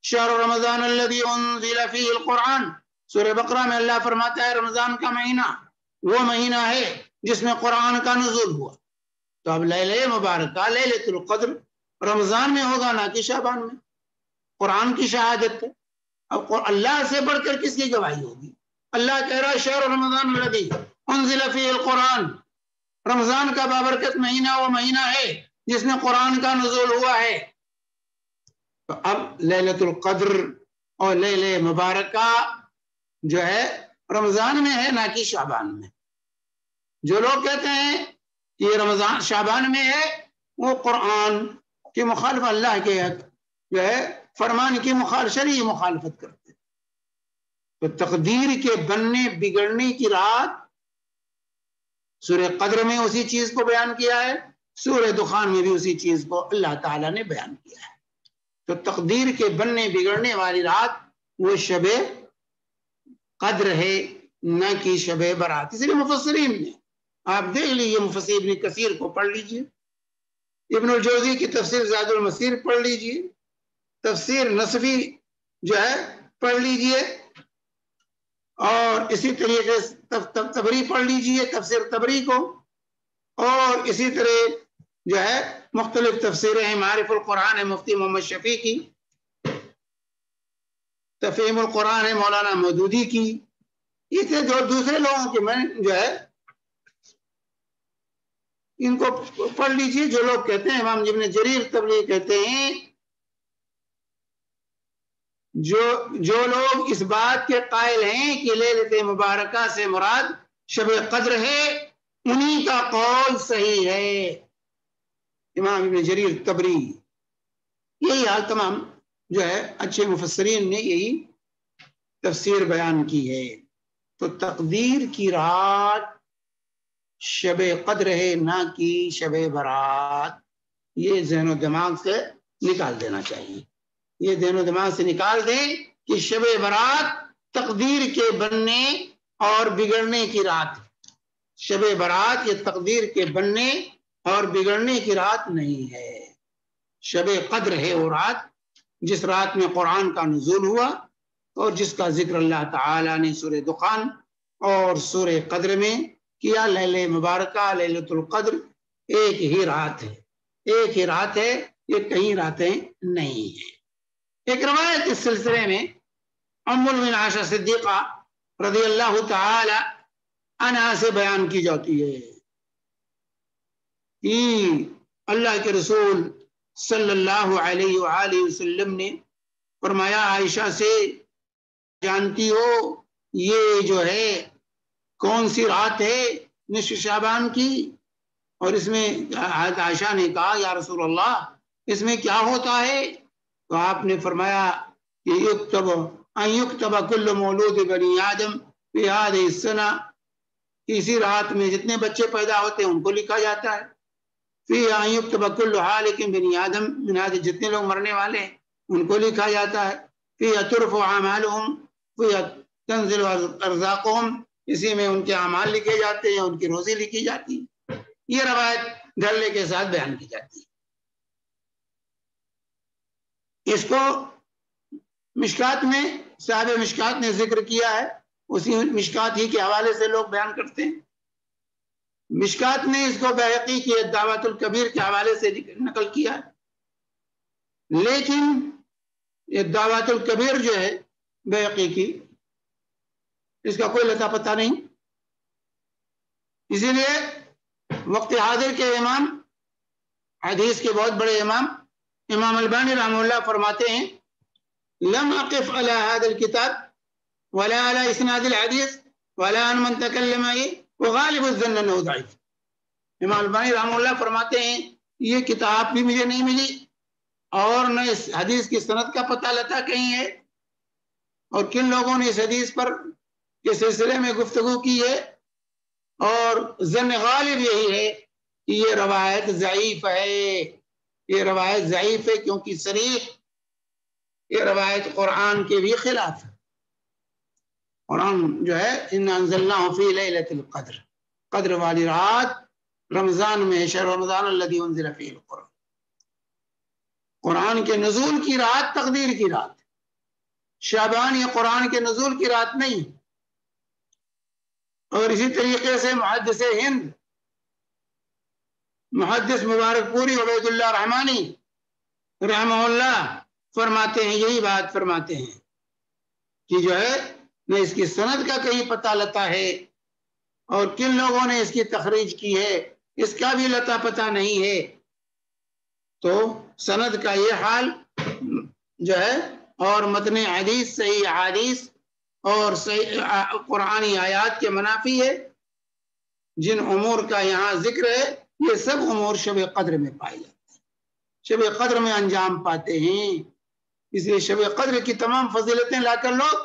شہر رمضان الذی انزل فیہ القرآن، سورہ بقرہ میں اللہ فرماتا ہے رمضان کا مہینہ وہ مہینہ ہے جس میں قرآن کا نزول ہوا۔ تو اب لیلہ مبارکہ لیلۃ القدر رمضان میں ہوگا، نہ کہ شعبان میں۔ قرآن کی شہادت ہے، اب اللہ سے بڑھ کر کس کی گواہی ہوگی؟ اللہ کہہ رہا ہے شہر رمضان الذی انزل فیہ القرآن، رمضان کا بابرکت مہینہ وہ مہینہ ہے جس میں قرآن کا نزول ہوا ہے۔ تو اب لیلۃ القدر اور لیلہ مبارکہ جو ہے رمضان میں ہے، نہ کہ شعبان میں۔ جو لوگ کہتے ہیں کہ یہ رمضان شعبان میں ہے وہ قرآن کی مخالف اللہ کے جو ہے فرمان کی شرعی مخالفت کرتے. تو تقدیر کے بننے بگڑنے کی رات سورہ قدر میں اسی چیز کو بیان کیا ہے، سورہ دخان میں بھی اسی چیز کو اللہ تعالیٰ نے بیان کیا ہے. تو تقدیر کے بننے بگڑنے والی رات وہ شب قدر ہے، نہ کہ شب برات. اس لیے مفسرین نے آپ دیکھ لیجیے، مفسر ابن کثیر کو پڑھ لیجیے، ابن الجوزی کی تفسیر زاد المسیر پڑھ لیجیے، تفسیر نصفی جو ہے پڑھ لیجیے، اور اسی طریقے سے تبری پڑھ لیجیے، تفسیر تبری کو، اور اسی طرح جو ہے مختلف تفسیریں ہیں. معارف القرآن ہے مفتی محمد شفیع کی، تفہیم القرآن ہے مولانا مودودی کی. یہ تھے جو دوسرے لوگوں کے، میں جو ہے ان کو پڑھ لیجیے. جو لوگ کہتے ہیں، امام ابن جریر طبری کہتے ہیں، جو لوگ اس بات کے قائل ہیں کہ لیلۃ مبارکہ سے مراد شب قدر ہے، انہی کا قول صحیح ہے. امام ابن جریر طبری، یہی حال تمام جو ہے اچھے مفسرین نے یہی تفسیر بیان کی ہے. تو تقدیر کی رات شب قدر ہے، نہ کہ شب برات. یہ ذہن و دماغ سے نکال دینا چاہیے، یہ ذہن و دماغ سے نکال دیں کہ شب برات تقدیر کے بننے اور بگڑنے کی رات. شب برات یہ تقدیر کے بننے اور بگڑنے کی رات نہیں ہے. شب قدر ہے وہ رات جس رات میں قرآن کا نزول ہوا، اور جس کا ذکر اللہ تعالی نے سورہ دخان اور سورہ قدر میں کیا. لیلہ مبارکہ لیلۃ القدر ایک ہی رات ہے، ایک ہی رات ہے، یہ کئی راتیں نہیں ہیں. ایک روایت اس سلسلے میں ام المؤمنین عائشہ صدیقہ رضی اللہ تعالی عنہا سے بیان کی جاتی ہے کہ اللہ کے رسول صلی اللہ علیہ وآلہ وسلم نے فرمایا عائشہ سے، جانتی ہو یہ جو ہے کون سی رات ہے نصف شعبان کی؟ اور اس میں عائشہ نے کہا یا رسول اللہ اس میں کیا ہوتا ہے؟ تو آپ نے فرمایا کہ یکتب کل مولود بنی آدم فی ہذہ السنہ، اسی رات میں جتنے بچے پیدا ہوتے ہیں ان کو لکھا جاتا ہے. فی یکتب کل حالک بنی آدم، جتنے لوگ مرنے والے ہیں ان کو لکھا جاتا ہے. فی ترفع اعمالہم فی تنزل ارزاقہم، اسی میں ان کے اعمال لکھے جاتے ہیں، ان کی روزی لکھی جاتی ہے. یہ روایت دھڑلے کے ساتھ بیان کی جاتی ہے. اس کو مشکات میں صاحب مشکات نے ذکر کیا ہے، اسی مشکات ہی کے حوالے سے لوگ بیان کرتے ہیں. مشکات نے اس کو بیہقی کی دعوت الکبیر کے حوالے سے نقل کیا ہے، لیکن یہ دعوت الکبیر جو ہے بیہقی کی، اس کا کوئی لتا پتہ نہیں. اسی لیے وقت حاضر کے امام، حدیث کے بہت بڑے امام امام البانی رحمہ اللہ فرماتے ہیں لم اقف على هذا الكتاب ولا على اسناد الحديث ولا عن من تكلم وغالب الظن انه ضعيف. امام البانی رحمہ اللہ فرماتے ہیں یہ کتاب بھی مجھے نہیں ملی، اور نہ اس حدیث کی سند کا پتہ لتا کہیں ہے، اور کن لوگوں نے اس حدیث پر کے سلسلے میں گفتگو کی ہے، اور ظن غالب یہی ہے کہ یہ روایت ضعیف ہے. یہ روایت ضعیف ہے کیونکہ صریح یہ روایت قرآن کے بھی خلاف ہے. قرآن جو ہے انا انزلناہ فی لیلۃ القدر، قدر والی رات رمضان میں، شہر رمضان الذی انزل فیہ القرآن. قرآن کے نزول کی رات تقدیر کی رات، شعبان یہ قرآن کے نزول کی رات نہیں. اور اسی طریقے سے محدث ہند محدث مبارک پوری عبید اللہ رحمانی رحمہ اللہ فرماتے ہیں، یہی بات فرماتے ہیں کہ جو ہے نہ اس کی سند کا کہیں پتہ لتا ہے، اور کن لوگوں نے اس کی تخریج کی ہے اس کا بھی لتا پتہ نہیں ہے. تو سند کا یہ حال جو ہے، اور متن حدیث صحیح حدیث اور قرآنی آیات کے منافی ہے. جن امور کا یہاں ذکر ہے یہ سب امور شب قدر میں پائے جاتے ہیں، شب قدر میں انجام پاتے ہیں. اس لیے شب قدر کی تمام فضیلتیں لا کر لوگ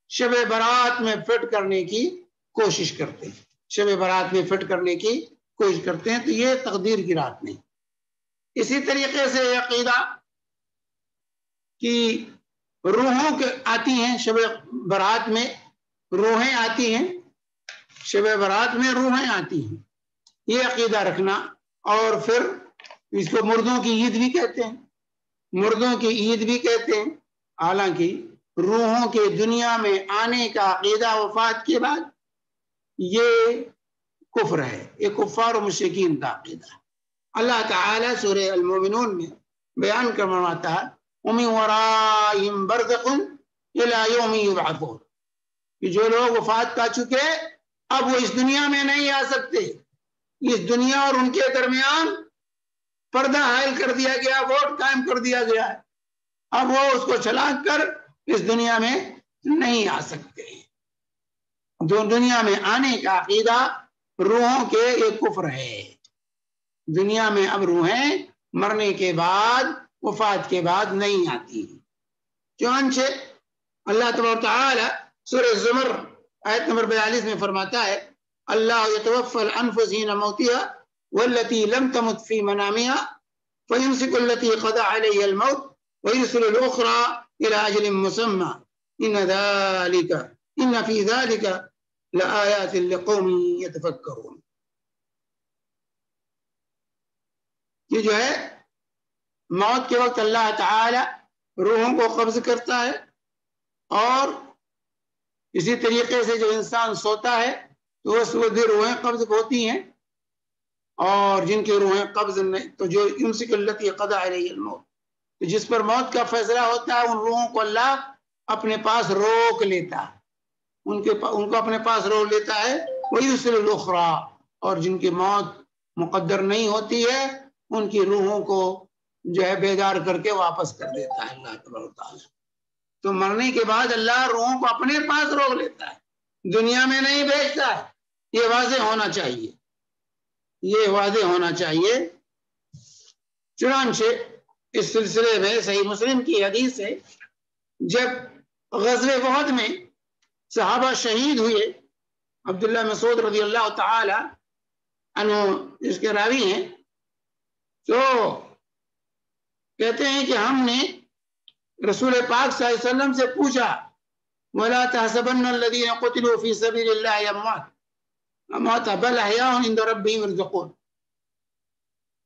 شب برات میں فٹ کرنے کی کوشش کرتے ہیں، شب برات میں فٹ کرنے کی کوشش کرتے ہیں، تو یہ تقدیر کی رات نہیں۔ اسی طریقے سے عقیدہ کی روحوں کے آتی ہیں شب برات میں، روحیں آتی ہیں، شب برات میں روحیں آتی ہیں، یہ عقیدہ رکھنا۔ اور پھر اس کو مردوں کی عید بھی کہتے ہیں، مردوں کی عید بھی کہتے ہیں، حالانکہ روحوں کے دنیا میں آنے کا عقیدہ وفات کے بعد یہ کفر ہے، یہ کفار و مشرکین کا عقیدہ ہے۔ اللہ تعالیٰ سورہ المومنون میں بیان کرواتا ہے وَمِن وَرَائِهِمْ بَرْزَخٌ إِلَىٰ يَوْمِ يُبْعَثُونَ، کہ جو لوگ وفات پا چکے اب وہ اس دنیا میں نہیں آ سکتے، اس دنیا اور ان کے درمیان پردہ حائل کر دیا گیا، ووٹ قائم کر دیا گیا ہے، اب وہ اس کو چھلانگ کر اس دنیا میں نہیں آ سکتے۔ جو دنیا میں آنے کا عقیدہ روحوں کے ایک کفر ہے، دنیا میں اب روحیں مرنے کے بعد وفات کے بعد نہیں آتی۔ چنانچہ اللہ تبارک و تعالی سورہ زمر آیت نمبر 42 میں فرماتا ہے اللہ یتوفی الانفس حین موتها والتي لم تمت في منامها فيمسك التي قضى عليها الموت ويرسل الأخرى إلى أجل مسمى إن في ذلك لآيات لقوم يتفكرون۔ یہ جو ہے موت کے وقت اللہ تعالی روحوں کو قبض کرتا ہے، اور اسی طریقے سے جو انسان سوتا ہے تو اس وقت روحیں قبض ہوتی ہیں، اور جن کی روحیں قبض نہیں تو جو یمسک التی قضی علیہ الموت، تو جس پر موت کا فیصلہ ہوتا ہے ان روحوں کو اللہ اپنے پاس روک لیتا ہے، ان کو اپنے پاس روک لیتا ہے۔ وَيُرْسِلُ الْأُخْرَىٰ، اور جن کی موت مقدر نہیں ہوتی ہے ان کی روحوں کو جو ہے بیدار کر کے واپس کر دیتا ہے اللہ تبارک و تعالیٰ۔ تو مرنے کے بعد اللہ روحوں کو اپنے پاس روک لیتا ہے، دنیا میں نہیں بھیجتا ہے۔ یہ واضح ہونا چاہیے، یہ واضح ہونا چاہیے۔ چنانچہ اس سلسلے میں صحیح مسلم کی حدیث ہے، جب غزوہ احد میں صحابہ شہید ہوئے، عبداللہ مسعود رضی اللہ تعالی عنہ اس کے راوی ہیں، تو کہتے ہیں کہ ہم نے رسول پاک صلی اللہ علیہ وسلم سے پوچھا وَلَا تَحْسَبَنَّ الَّذِينَ قُتِلُوا فِي سَبِيلِ اللَّهِ أَمْوَاتًا بَلْ أَحْيَاءٌ عِندَ رَبِّهِمْ يُرْزَقُونَ،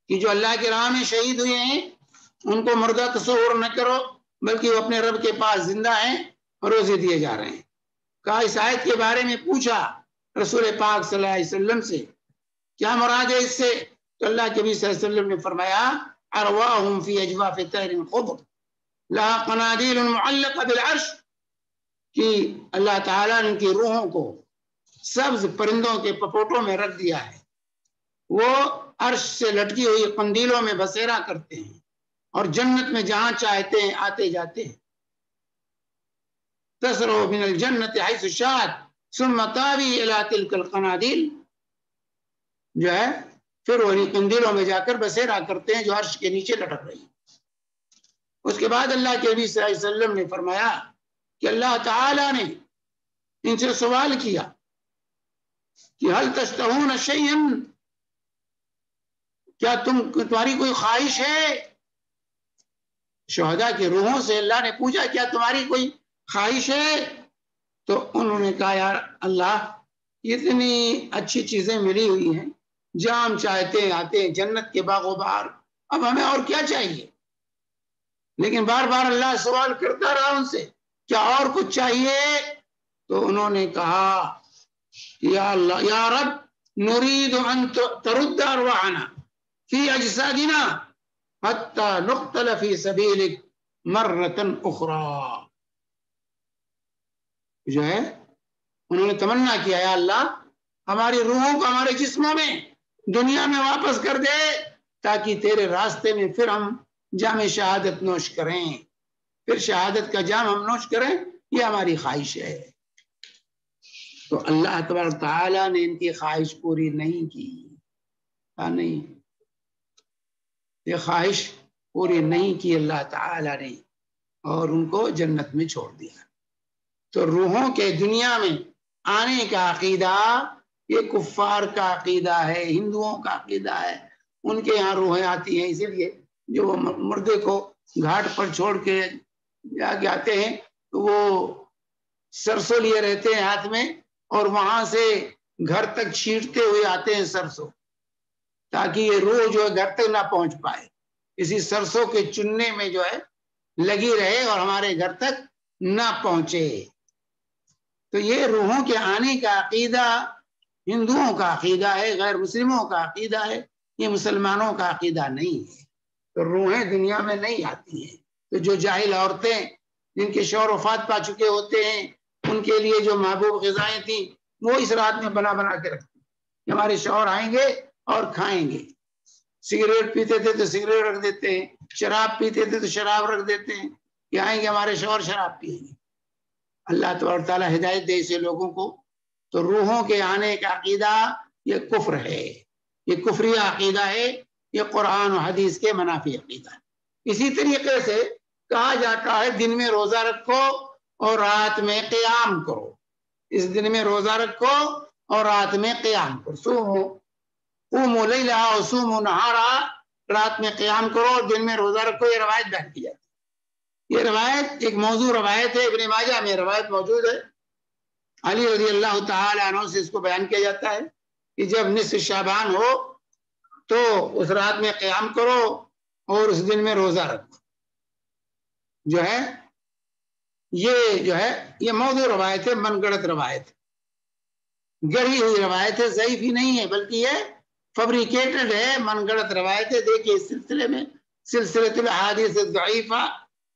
کہ جو اللہ کی راہ میں شہید ہوئے ہیں ان کو مردہ تصور نہ کرو، بلکہ وہ اپنے رب کے پاس زندہ ہیں اور روزے دیے جا رہے ہیں۔ کہا اس آیت کے بارے میں پوچھا رسول پاک صلی اللہ علیہ وسلم سے کیا مراد ہے اس سے، تو اللہ کے نبی صلی اللہ علیہ وسلم نے فرمایا ارواحهم فی اجواف طیر خضر لها قنادیل معلقہ بالعرش، کہ اللہ تعالیٰ نے ان کی روحوں کو سبز پرندوں کے پپوٹوں میں رکھ دیا ہے، وہ عرش سے لٹکی ہوئی قندیلوں میں بسیرا کرتے ہیں اور جنت میں جہاں چاہتے ہیں آتے جاتے ہیں۔ تسرو من الجنت حیث شاءت ثم تاوی الی تلک القنادیل، جو ہے پھر وہی قندیلوں میں جا کر بسیرا کرتے ہیں جو عرش کے نیچے لٹک رہی ہیں۔ اس کے بعد اللہ کے نبی صلی اللہ علیہ وسلم نے فرمایا کہ اللہ تعالیٰ نے ان سے سوال کیا کہ هل تشتهون شیئا، کیا تمہاری کوئی خواہش ہے؟ شہداء کی روحوں سے اللہ نے پوچھا کیا تمہاری کوئی خواہش ہے؟ تو انہوں نے کہا یار اللہ اتنی اچھی چیزیں ملی ہوئی ہیں، جہاں ہم چاہتے ہیں آتے ہیں، جنت کے باغ و بہار، اب ہمیں اور کیا چاہیے؟ لیکن بار بار اللہ سوال کرتا رہا ان سے کیا اور کچھ چاہیے؟ تو انہوں نے کہا یا اللہ یا رب نريد ان ترد ارواحنا فی اجسادنا حتی نقتل فی سبیلک مرۃ اخرى، جو ہے انہوں نے تمنا کیا یا اللہ ہماری روحوں کو ہمارے جسموں میں دنیا میں واپس کر دے تاکہ تیرے راستے میں پھر ہم جام شہادت نوش کریں، پھر شہادت کا جام ہم نوش کریں، یہ ہماری خواہش ہے۔ تو اللہ تبارک تعالیٰ نے ان کی خواہش پوری نہیں کی، نہیں یہ خواہش پوری نہیں کی اللہ تعالیٰ نے، اور ان کو جنت میں چھوڑ دیا۔ تو روحوں کے دنیا میں آنے کا عقیدہ یہ کفار کا عقیدہ ہے، ہندوؤں کا عقیدہ ہے، ان کے یہاں روحیں آتی ہیں، اسی لیے جو وہ مردے کو گھاٹ پر چھوڑ کے جا کے آتے ہیں تو وہ سرسوں لیے رہتے ہیں ہاتھ میں، اور وہاں سے گھر تک چھینٹتے ہوئے آتے ہیں سرسوں، تاکہ یہ روح جو ہے گھر تک نہ پہنچ پائے، اسی سرسوں کے چننے میں جو ہے لگی رہے اور ہمارے گھر تک نہ پہنچے۔ تو یہ روحوں کے آنے کا عقیدہ ہندوؤں کا عقیدہ ہے، غیر مسلموں کا عقیدہ ہے، یہ مسلمانوں کا عقیدہ نہیں ہے۔ تو روحیں دنیا میں نہیں آتی ہیں۔ تو جو جاہل عورتیں جن کے شوہر وفات پا چکے ہوتے ہیں، ان کے لیے جو محبوب غذائیں تھیں وہ اس رات میں بنا بنا کے رکھتی ہیں، ہمارے شوہر آئیں گے اور کھائیں گے۔ سگریٹ پیتے تھے تو سگریٹ رکھ دیتے ہیں، شراب پیتے تھے تو شراب رکھ دیتے ہیں کہ آئیں گے ہمارے شوہر شراب پیئیں گے۔ اللہ تبارک تعالیٰ ہدایت دے ایسے لوگوں کو۔ تو روحوں کے آنے کا عقیدہ یہ کفر ہے، یہ کفری عقیدہ ہے، یہ قرآن و حدیث کے منافی عقیدہ ہے۔ اسی طریقے سے کہا جاتا ہے دن میں روزہ رکھو اور رات میں قیام کرو، اس دن میں روزہ رکھو اور رات میں قیام کرو، قوموا لیلا وصوموا نہارا، رات میں قیام کرو اور دن میں روزہ رکھو، یہ روایت بیان کی جاتی ہے۔ یہ روایت ایک موضوع روایت ہے، ابن ماجہ میں روایت موجود ہے، علی رضی اللہ تعالی عنہ سے اس کو بیان کیا جاتا ہے کہ جب نصف شعبان ہو تو اس رات میں قیام کرو اور اس دن میں روزہ رکھو۔ جو ہے یہ موضوع روایت ہے، من گڑت روایت، گڑھی ہوئی روایت ہے، ضعیف ہی نہیں ہے بلکہ یہ فیبریکیٹڈ ہے، من گڑت روایت ہے۔ دیکھیے اس سلسلے میں سلسلۃ الاحادیث الضعیفہ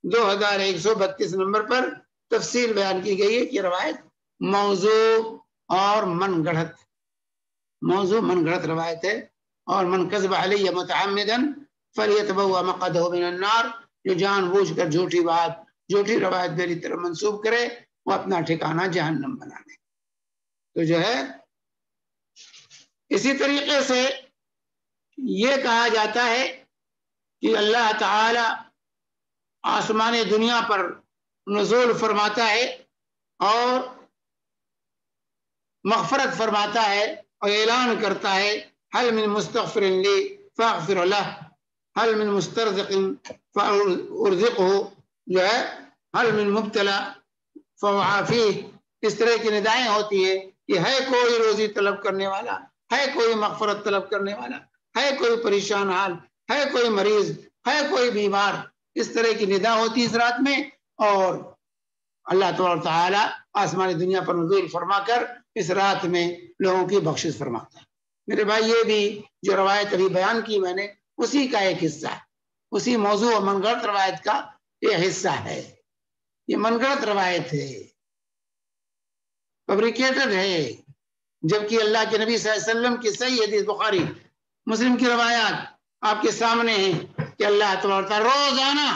2132 نمبر پر تفصیل بیان کی گئی ہے کہ روایت موضوع اور من گڑت روایت ہے، اور من کذب علی متعمدا فلیتبوأ مقعدہ من النار، جو جان بوجھ کر جھوٹی روایت میری طرف منسوب کرے وہ اپنا ٹھکانہ جہنم بنا لے۔ تو جو ہے اسی طریقے سے یہ کہا جاتا ہے کہ اللہ تعالی آسمان دنیا پر نزول فرماتا ہے اور مغفرت فرماتا ہے اور اعلان کرتا ہے حل من مستغفر لی فاغفر لہ، حل من مسترزق فارزقہ، جو ہے حل من مبتلا فعافیہ، اس طرح کی ندائیں ہوتی ہیں کہ ہے کوئی روزی طلب کرنے والا، ہے کوئی مغفرت طلب کرنے والا، ہے کوئی پریشان حال، ہے کوئی مریض، ہے کوئی بیمار، اس طرح کی ندا ہوتی اس رات میں، اور اللہ تبارک تعالیٰ آسمان دنیا پر نزول فرما کر اس رات میں لوگوں کی بخشش فرماتا ہے۔ میرے بھائی یہ بھی جو روایت ابھی بیان کی میں نے اسی کا ایک حصہ ہے، اسی موضوع اور من گڑت روایت کا یہ حصہ ہے۔ یہ من گڑت روایت ہے، فیبریکیٹڈ ہے، جبکہ اللہ کے نبی صلی اللہ علیہ وسلم کی صحیح حدیث بخاری مسلم کی روایات آپ کے سامنے ہیں کہ اللہ تبارک تعالیٰ روزانہ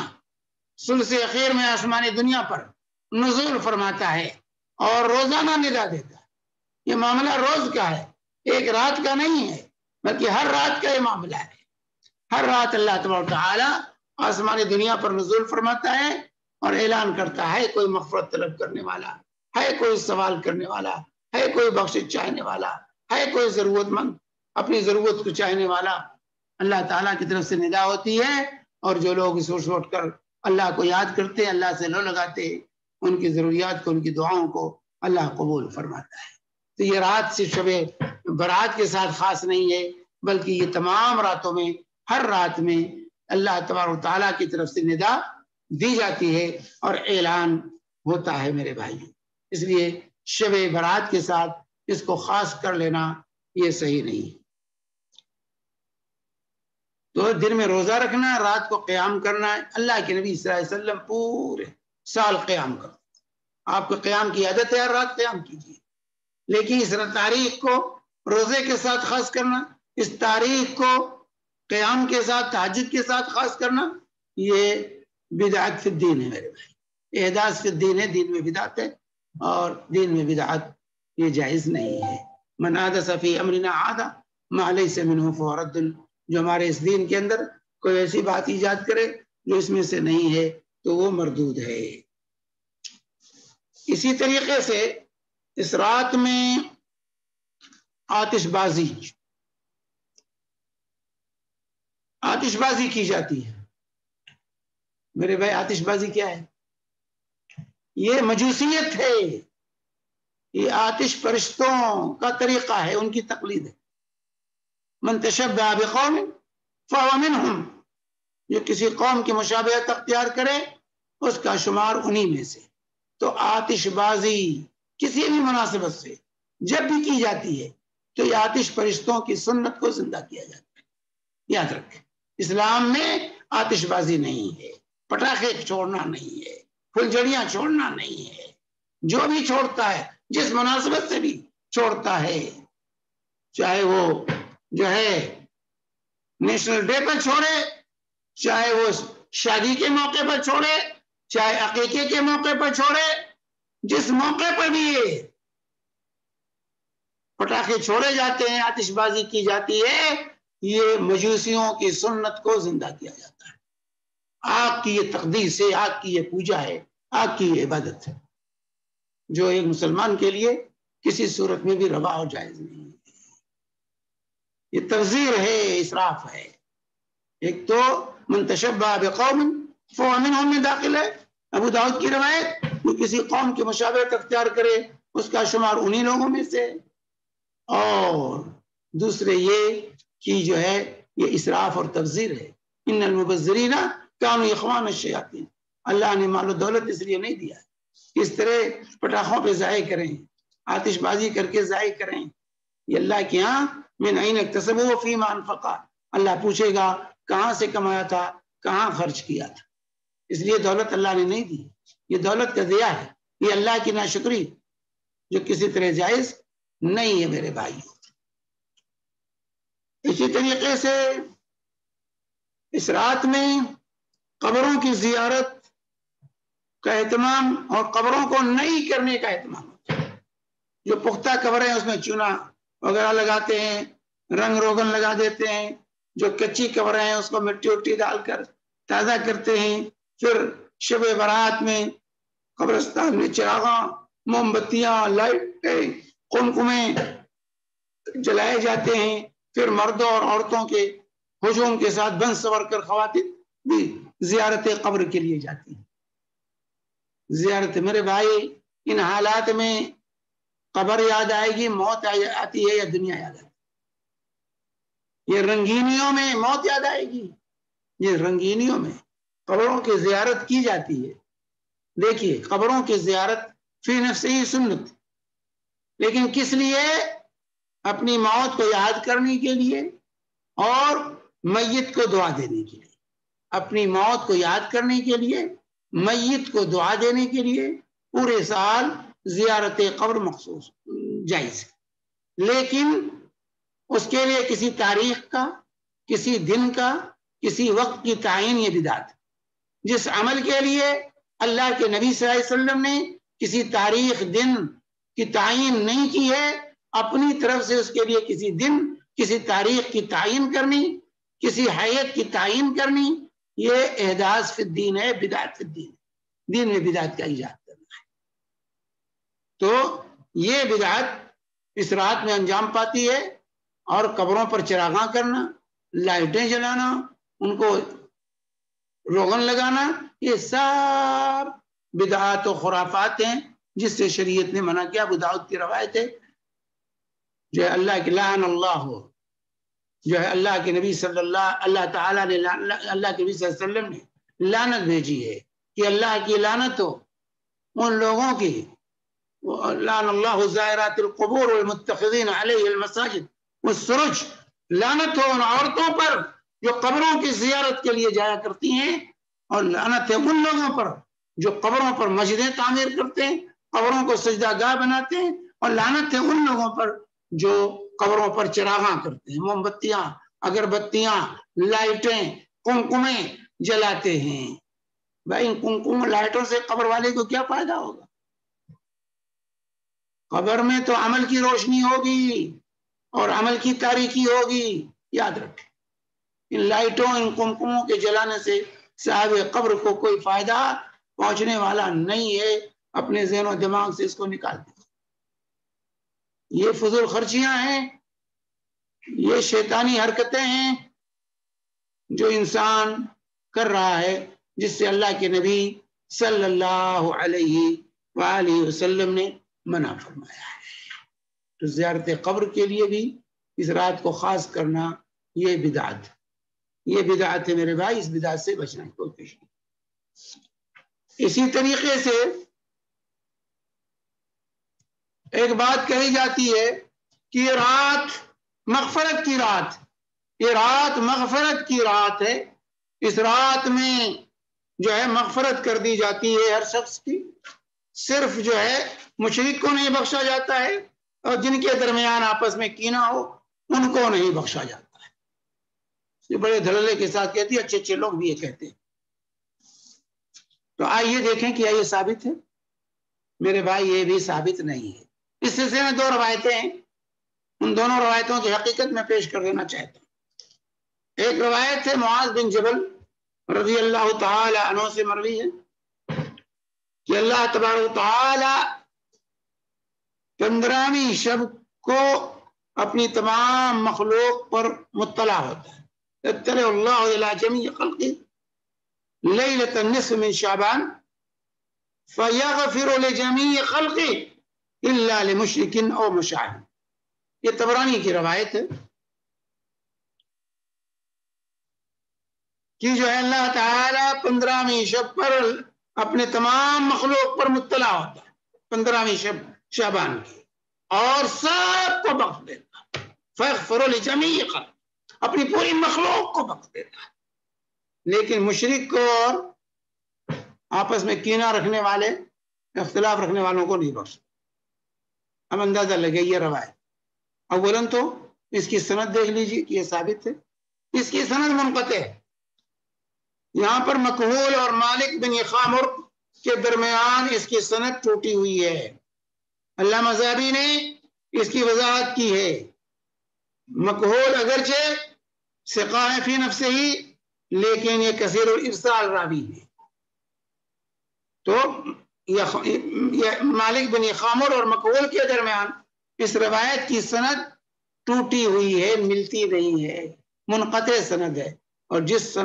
ثلث اخیر میں آسمان دنیا پر نزول فرماتا ہے اور روزانہ ندا دیتا ہے۔ یہ معاملہ روز کا ہے، ایک رات کا نہیں ہے، بلکہ ہر رات کا یہ معاملہ ہے۔ ہر رات اللہ تبارک تعالیٰ آسمان دنیا پر نزول فرماتا ہے اور اعلان کرتا ہے کوئی مغفرت طلب کرنے والا ہے، کوئی سوال کرنے والا ہے، کوئی بخشش چاہنے والا ہے، کوئی ضرورت مند اپنی ضرورت کو چاہنے والا، اللہ تعالیٰ کی طرف سے ندا ہوتی ہے، اور جو لوگ سوچ سوچ کر اللہ کو یاد کرتے ہیں، اللہ سے لو لگاتے ہیں، ان کی ضروریات کو، ان کی دعاؤں کو اللہ قبول فرماتا ہے۔ تو یہ رات صرف شب برات کے ساتھ خاص نہیں ہے، بلکہ یہ تمام راتوں میں، ہر رات میں اللہ تبارک تعالیٰ کی طرف سے ندا دی جاتی ہے اور اعلان ہوتا ہے میرے بھائی۔ اس لیے شب برات کے ساتھ اس کو خاص کر لینا یہ صحیح نہیں۔ تو دن میں روزہ رکھنا، رات کو قیام کرنا ہے۔ اللہ کے نبی صلی اللہ علیہ وسلم پورے سال قیام کرتے، آپ کو قیام کی عادت ہے، ہر رات قیام کیجیے، لیکن اس تاریخ کو روزے کے ساتھ خاص کرنا، اس تاریخ کو قیام کے ساتھ، تہجد کے ساتھ خاص کرنا، یہ بدعت فی الدین ہے میرے بھائی، احداث فی الدین ہے، دین میں بدعت ہے، اور دین میں بدعت یہ جائز نہیں ہے۔ من احدث فی امرنا هذا ما لیس منہ فہو رد، جو ہمارے اس دین کے اندر کوئی ایسی بات ایجاد کرے جو اس میں سے نہیں ہے تو وہ مردود ہے۔ اسی طریقے سے اس رات میں آتش بازی کی جاتی ہے۔ میرے بھائی آتش بازی کیا ہے؟ یہ مجوسیت ہے، یہ آتش پرستوں کا طریقہ ہے، ان کی تقلید ہے۔ من تشبہ بقوم فهو منهم، جو کسی قوم کی مشابہت اختیار کرے اس کا شمار انہی میں سے۔ تو آتش بازی کسی بھی مناسبت سے جب بھی کی جاتی ہے تو یہ آتش پرستوں کی سنت کو زندہ کیا جاتا ہے۔ یاد رکھیں، اسلام میں آتش بازی نہیں ہے، پٹاخے چھوڑنا نہیں ہے، پھلجھڑیاں چھوڑنا نہیں ہے۔ جو بھی چھوڑتا ہے جس مناسبت سے بھی چھوڑتا ہے، چاہے وہ جو ہے نیشنل ڈے پر چھوڑے، چاہے وہ شادی کے موقع پر چھوڑے، چاہے عقیقے کے موقع پر چھوڑے، جس موقع پر بھی یہ پٹاخے چھوڑے جاتے ہیں، آتش بازی کی جاتی ہے، یہ مجوسیوں کی سنت کو زندہ کیا جاتا ہے۔ آگ کی یہ تقدیس ہے، آگ کی یہ پوجا ہے، آگ کی یہ عبادت ہے، جو ایک مسلمان کے لیے کسی صورت میں بھی روا اور جائز نہیں ہے۔ یہ تبذیر ہے، اسراف ہے۔ ایک تو من تشبہ بقوم فهو منهم میں داخل ہے، ابو داؤد کی روایت، وہ کسی قوم کی مشابہت اختیار کرے اس کا شمار انہی لوگوں میں سے۔ اور دوسرے یہ کہ جو ہے یہ اسراف اور تبذیر ہے۔ ان المبذرین کانوا اخوان الشیاطین، اللہ نے مال و دولت اس لیے نہیں دیا اس طرح پٹاخوں پہ ضائع کریں، آتش بازی کر کے ضائع کریں۔ یہ اللہ کے ہاں من این اکتسبوا فیما انفقا، اللہ پوچھے گا کہاں سے کمایا تھا، کہاں خرچ کیا تھا۔ اس لیے دولت اللہ نے نہیں دی، یہ دولت کا دیا ہے، یہ اللہ کی ناشکری جو کسی طرح جائز نہیں ہے میرے بھائی۔ اسی طریقے سے اس رات میں قبروں کی زیارت کا اہتمام اور قبروں کو نہیں کرنے کا اہتمام ہوتا ہے۔ جو پختہ قبریں ہیں اس میں چونا وغیرہ لگاتے ہیں، رنگ روغن لگا دیتے ہیں، جو کچی قبریں ہیں اس کو مٹی وٹی ڈال کر تازہ کرتے ہیں، پھر شب برات میں قبرستان میں چراغاں، موم بتیاں، لائٹیں، قمقمیں جلائے جاتے ہیں، پھر مردوں اور عورتوں کے ہجوم کے ساتھ بن سور کر خواتین بھی زیارت قبر کے لیے جاتی ہیں۔ زیارت میرے بھائی، ان حالات میں قبر یاد آئے گی، موت آتی ہے یا دنیا یاد آتی ہے؟ یہ رنگینیوں میں موت یاد آئے گی، یہ رنگینیوں میں قبروں کی زیارت کی جاتی ہے۔ دیکھیے قبروں کی زیارت فی نفس ہی سنت، لیکن کس لیے؟ اپنی موت کو یاد کرنے کے لیے اور میت کو دعا دینے کے لیے۔ اپنی موت کو یاد کرنے کے لیے، میت کو دعا دینے کے لیے پورے سال زیارت قبر مخصوص جائز ہے، لیکن اس کے لیے کسی تاریخ کا، کسی دن کا، کسی وقت کی تعین یہ بدعت ہے۔ جس عمل کے لیے اللہ کے نبی صلی اللہ علیہ وسلم نے کسی تاریخ دن کی تعین نہیں کی ہے، اپنی طرف سے اس کے لیے کسی دن، کسی تاریخ کی تعین کرنی، کسی حیت کی تعین کرنی، یہ احداث فی الدین ہے، بدعت فی الدین، دین میں بدعت کا ایجاد کرنا ہے۔ تو یہ بدعت اس رات میں انجام پاتی ہے، اور قبروں پر چراغاں کرنا، لائٹیں جلانا، ان کو روغن لگانا، یہ سب بدعات و خرافات ہیں جس سے شریعت نے منع کیا۔ ابو داؤد کی روایت ہے، جو ہے اللہ کی لعن اللہ ہو، جو ہے اللہ کے نبی اللہ تعالیٰ نے اللہ کے نبی صلی اللہ علیہ وسلم نے لعنت بھیجی ہے کہ اللہ کی لعنت ہو ان لوگوں کی، لعن اللہ زائرات القبور والمتخذین علیہ المساجد والسرج، لعنت ہو ان عورتوں پر جو قبروں کی زیارت کے لیے جایا کرتی ہیں، اور لعنت ہے ان لوگوں پر جو قبروں پر مسجدیں تعمیر کرتے ہیں، قبروں کو سجدہ گاہ بناتے ہیں، اور لعنت ہے ان لوگوں پر جو قبروں پر چراغاں کرتے ہیں، موم بتیاں، اگربتیاں، لائٹیں، قمقمیں جلاتے ہیں۔ بھائی ان قمقم لائٹوں سے قبر والے کو کیا فائدہ ہوگا؟ قبر میں تو عمل کی روشنی ہوگی اور عمل کی تاریکی ہوگی، یاد رکھیں۔ ان لائٹوں، ان قمقموں کے جلانے سے صاحب قبر کو کوئی فائدہ پہنچنے والا نہیں ہے، اپنے ذہن و دماغ سے اس کو نکال دیں۔ یہ فضول خرچیاں ہیں، یہ شیطانی حرکتیں ہیں جو انسان کر رہا ہے، جس سے اللہ کے نبی صلی اللہ علیہ وآلہ وسلم نے منع فرمایا ہے۔ تو زیارت قبر کے لیے بھی اس رات کو خاص کرنا یہ بدعت ہے میرے بھائی، اس بدعت سے بچنا کی کوشش کی۔ اسی طریقے سے ایک بات کہی جاتی ہے کہ یہ رات مغفرت کی رات، یہ رات مغفرت کی رات ہے، اس رات میں جو ہے مغفرت کر دی جاتی ہے ہر شخص کی، صرف جو ہے مشرک کو نہیں بخشا جاتا ہے، اور جن کے درمیان آپس میں کینہ ہو ان کو نہیں بخشا جاتا ہے۔ یہ بڑے دھڑلے کے ساتھ کہتی ہے، اچھے اچھے لوگ بھی یہ کہتے ہیں۔ تو آئیے دیکھیں کہ یہ ثابت ہے؟ میرے بھائی یہ بھی ثابت نہیں ہے۔ اس سلسلے میں دو روایتیں ہیں، ان دونوں روایتوں کی حقیقت میں پیش کر دینا چاہتا ہوں۔ ایک روایت ہے معاذ بن جبل رضی اللہ تعالی عنہ سے مروی ہے کہ اللہ تبارک و تعالی 15ویں شب کو اپنی تمام مخلوق پر مطلع ہوتا ہے۔ اطلع اللہ الی جمیع خلقہ لیلۃ النصف من شعبان فیغفر لجمیع خلقہ الا لمشرک او مشاہد۔ یہ طبرانی کی روایت ہے کہ جو ہے اللہ تعالیٰ 15ویں شب پر اپنے تمام مخلوق پر مطلع ہوتا ہے، 15ویں شب شعبان کی، اور سب کو بخش دیتا ہے۔ فیغفر لجمیع خلقہ، اپنی پوری مخلوق کو بخش دیتا ہے، لیکن مشرک کو اور آپس میں کینہ رکھنے والے، اختلاف رکھنے والوں کو نہیں بخشتا۔ اب اندازہ لگے یہ روایت، اولاً تو اس کی سند دیکھ لیجیے کہ یہ ثابت ہے، اس کی سند منقطع ہے۔ یہاں پر مکحول اور مالک بن خامر کے درمیان اس کی سند ٹوٹی ہوئی ہے۔ علامہ ذہبی نے اس کی وضاحت کی ہے، مکحول اگرچہ ثقہ ہے فی نفسہ ہی، لیکن یہ کثیر الارسال راوی ہے۔ تو یہ مالک بن خامر اور مکحول کے درمیان اس روایت کی سند ٹوٹی ہوئی ہے، ملتی نہیں ہے، منقطع سند ہے، اور جس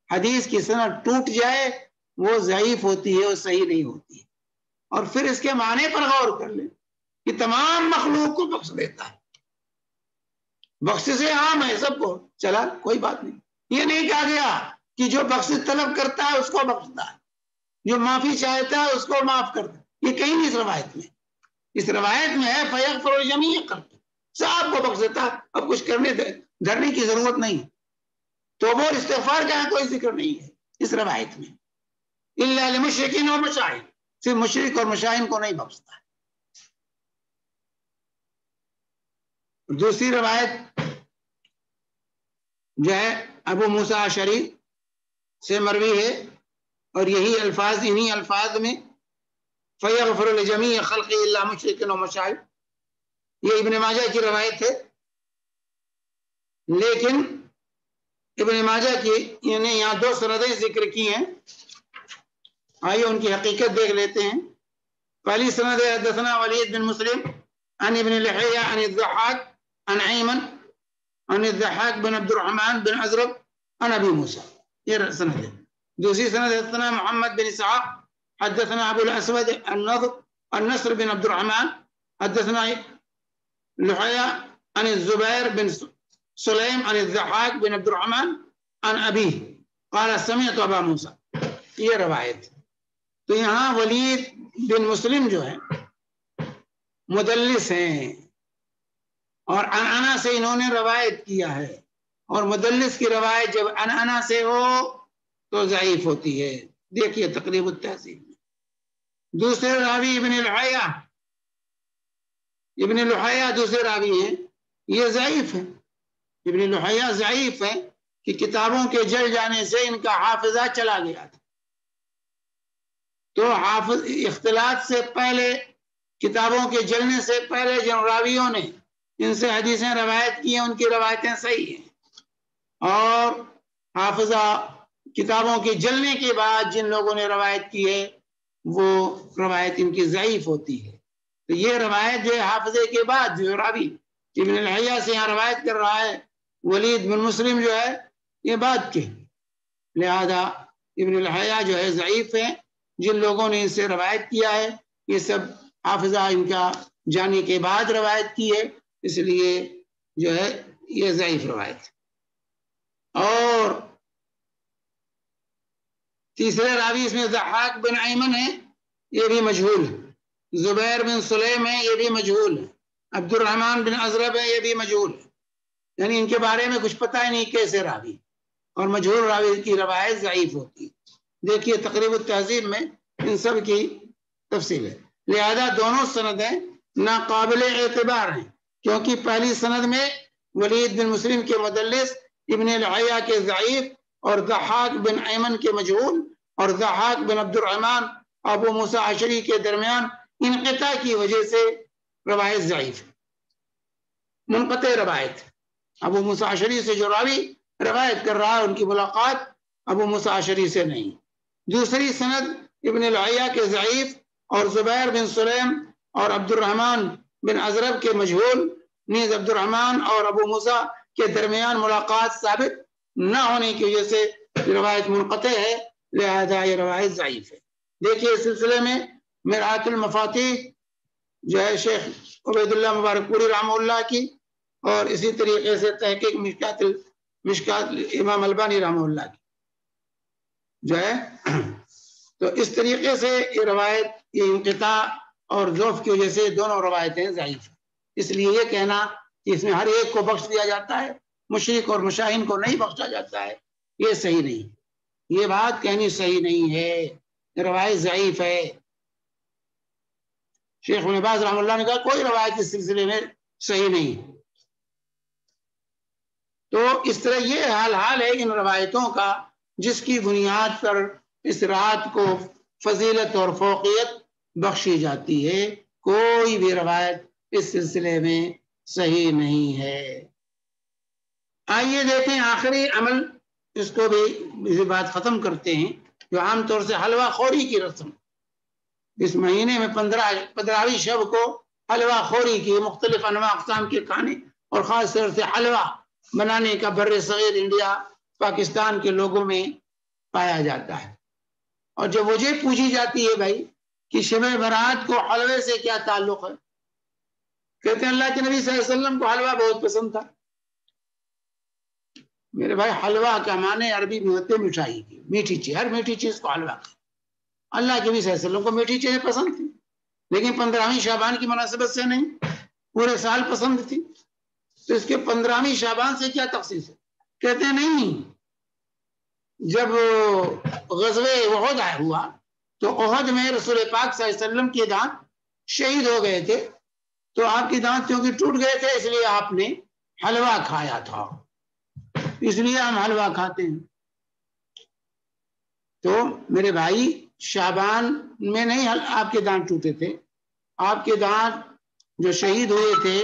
حدیث کی سند ٹوٹ جائے وہ ضعیف ہوتی ہے، وہ صحیح نہیں ہوتی ہے۔ اور پھر اس کے معنی پر غور کر لیں کہ تمام مخلوق کو بخش دیتا ہے، بخش سے عام ہے سب کو، چلا کوئی بات نہیں۔ یہ نہیں کہا گیا کہ جو بخش طلب کرتا ہے اس کو بخشتا ہے، جو معافی چاہتا ہے اس کو معاف کرتا ہے، یہ کہیں نہیں اس روایت میں۔ اس روایت میں ہے فیغفر لجمیع خلقہ، سب کو بخش دیتا ہے، اب کچھ کرنے دھرنے کی ضرورت نہیں، توبہ اور استغفار کا کوئی ذکر نہیں ہے اس روایت میں۔ الا لمشرکین و مشاہد، صرف مشرک اور مشاہد کو نہیں بخشتا ہے۔ دوسری روایت جو ہے ابو موسیٰ اشعری سے مروی ہے، اور یہی الفاظ، انہی الفاظ میں فیغفر لجمیع خلقہ الا مشرکین و مشاہد، یہ ابن ماجہ کی روایت ہے، لیکن ابن ماجہ کی یعنی یہاں دو سندیں ذکر کی ہیں، آئیے ان کی حقیقت دیکھ لیتے ہیں۔ پہلی سند ہے حدثنا ولید بن مسلم عن ابن لحیہ عن الضحاک عن ایمن عن الضحاک بن عبد الرحمن بن عزرب عن ابی موسیٰ، یہ سند ہے۔ دوسری سند حدثنا محمد بن اسحاق حدثنا ابو الاسود النصر بن عبد الرحمن حدثنا لحیہ عن الزبیر بن سلیم عن الضحاک بن عبد الرحمن عن ابی قال سمعت ابا موسیٰ، یہ روایت۔ تو یہاں ولید بن مسلم جو ہے مدلس ہیں، اور عنعنہ سے انہوں نے روایت کیا ہے، اور مدلس کی روایت جب عنعنہ سے ہو تو ضعیف ہوتی ہے، دیکھیے تقریب التہذیب میں۔ دوسرے راوی ابن لحیہ دوسرے راوی ہیں، یہ ضعیف ہے، ابن لحیہ ضعیف ہے کہ کتابوں کے جل جانے سے ان کا حافظہ چلا گیا تھا، تو حافظ اختلاط سے پہلے، کتابوں کے جلنے سے پہلے جن راویوں نے ان سے حدیثیں روایت کی ہیں ان کی روایتیں صحیح ہیں، اور حافظہ کتابوں کے جلنے کے بعد جن لوگوں نے روایت کی ہے وہ روایت ان کی ضعیف ہوتی ہے. تو یہ روایت جو ہے حافظے کے بعد جو راوی ابن الحیہ سے یہاں روایت کر رہا ہے ولید بن مسلم جو ہے یہ بعد کے، لہذا ابن الحیہ جو ہے ضعیف ہے. جن لوگوں نے اس سے روایت کیا ہے یہ سب حافظہ ان کا جانے کے بعد روایت کی ہے، اس لیے جو ہے یہ ضعیف روایت. اور تیسرے راوی اس میں ضحاک بن ایمن ہے، یہ بھی مجہول ہے. زبیر بن سلیم ہے، یہ بھی مجہول ہے. عبد الرحمن بن ازرب ہے، یہ بھی مجہول ہے. یعنی ان کے بارے میں کچھ پتہ ہی نہیں کیسے راوی، اور مجہول راوی کی روایت ضعیف ہوتی ہے. دیکھیے تقریب التہذیب میں ان سب کی تفصیل ہے. لہذا دونوں سندیں ناقابل اعتبار ہیں، کیونکہ پہلی سند میں ولید بن مسلم کے مدلس، ابن الحیہ کے ضعیف، اور ضحاک بن ایمن کے مجہول، اور ضحاک بن عبد الرحمن ابو موسیٰ اشعری کے درمیان انقطاع کی وجہ سے روایت ضعیف، منقطع روایت. ابو موسیٰ اشعری سے جو راوی روایت کر رہا ہے ان کی ملاقات ابو موسیٰ اشعری سے نہیں. دوسری سند ابن الحیہ کے ضعیف اور زبیر بن سلیم اور عبد الرحمن بن ازرب کے مجہول، نیز عبد الرحمن اور ابو موسیٰ کے درمیان ملاقات ثابت نہ ہونے کی وجہ سے روایت منقطع ہے، لہذا یہ روایت ضعیف ہے. دیکھیے اس سلسلے میں مرآت المفاتیح جو ہے شیخ عبید اللہ مبارک پوری رحمہ اللہ کی، اور اسی طریقے سے تحقیق مشکات امام البانی رحمہ اللہ کی جو ہے. تو اس طریقے سے یہ روایت یہ انقطاع اور ضعف کی وجہ سے دونوں روایتیں ضعیف ہیں. اس لیے یہ کہنا کہ اس میں ہر ایک کو بخش دیا جاتا ہے، مشرک اور مشاہین کو نہیں بخشا جاتا ہے، یہ صحیح نہیں. یہ بات کہنی صحیح نہیں ہے، روایت ضعیف ہے. شیخ ابن باز رحمہ اللہ نے کہا کوئی روایت اس سلسلے میں صحیح نہیں. تو اس طرح یہ حال ہے ان روایتوں کا جس کی بنیاد پر اس رات کو فضیلت اور فوقیت بخشی جاتی ہے. کوئی بھی روایت اس سلسلے میں صحیح نہیں ہے. آئیے دیکھیں آخری عمل، اس کو بھی بات ختم کرتے ہیں، جو عام طور سے حلوہ خوری کی رسم. اس مہینے میں 15ویں شب کو حلوہ خوری کی، مختلف انواع اقسام کے کھانے اور خاص طور سے حلوہ بنانے کا بر صغیر انڈیا پاکستان کے لوگوں میں پایا جاتا ہے. اور جب وجہ پوچھی جاتی ہے بھائی کہ شب برات کو حلوے سے کیا تعلق ہے، کہتے ہیں اللہ کے نبی صلی اللہ علیہ وسلم کو حلوہ بہت پسند تھا. میرے بھائی حلوہ کا معنی عربی میں ہوتے مٹھائی کی، میٹھی چیز، ہر میٹھی چیز کو حلوہ. اللہ کے نبی صلی اللہ علیہ وسلم کو میٹھی چیزیں پسند تھی، لیکن 15ویں شعبان کی مناسبت سے نہیں، پورے سال پسند تھی. تو اس کے 15ویں شعبان سے کیا تخصیص ہے؟ کہتے ہیں نہیں، جب غزوہ احد ہوا تو احد میں رسول پاک صلی اللہ علیہ وسلم کے دانت شہید ہو گئے تھے، تو آپ کے دانت کیونکہ ٹوٹ گئے تھے اس لیے آپ نے حلوہ کھایا تھا، اس لیے ہم حلوہ کھاتے ہیں. تو میرے بھائی شعبان میں نہیں آپ کے دانت ٹوٹے تھے، آپ کے دانت جو شہید ہوئے تھے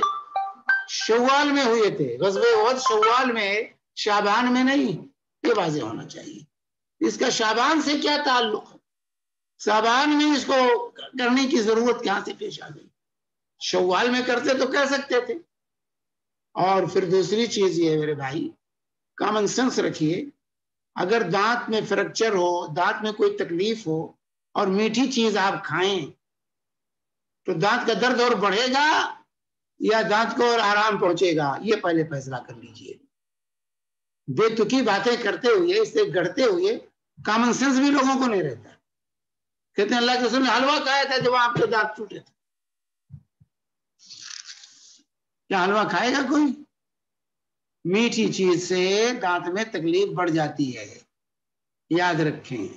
شوال میں ہوئے تھے. غزوہ احد شوال میں، شعبان میں نہیں، یہ واضح ہونا چاہیے. اس کا شعبان سے کیا تعلق ہے؟ شعبان میں اس کو کرنے کی ضرورت کہاں سے پیش آ گئی؟ شوال میں کرتے تو کہہ سکتے تھے. اور پھر دوسری چیز یہ ہے میرے بھائی، کامن سینس رکھیے، اگر دانت میں فریکچر ہو، دانت میں کوئی تکلیف ہو اور میٹھی چیز آپ کھائیں تو دانت کا درد اور بڑھے گا یا دانت کو اور آرام پہنچے گا؟ یہ پہلے فیصلہ کر لیجئے. بے تکی باتیں کرتے ہوئے، اس سے گڑتے ہوئے کامن سینس بھی لوگوں کو نہیں رہتا. کہتے ہیں اللہ کے رسول نے حلوہ کھایا تھا جب آپ کے دانت ٹوٹے تھے. کیا حلوہ کھائے گا کوئی؟ میٹھی چیز سے دانت میں تکلیف بڑھ جاتی ہے، یاد رکھیں.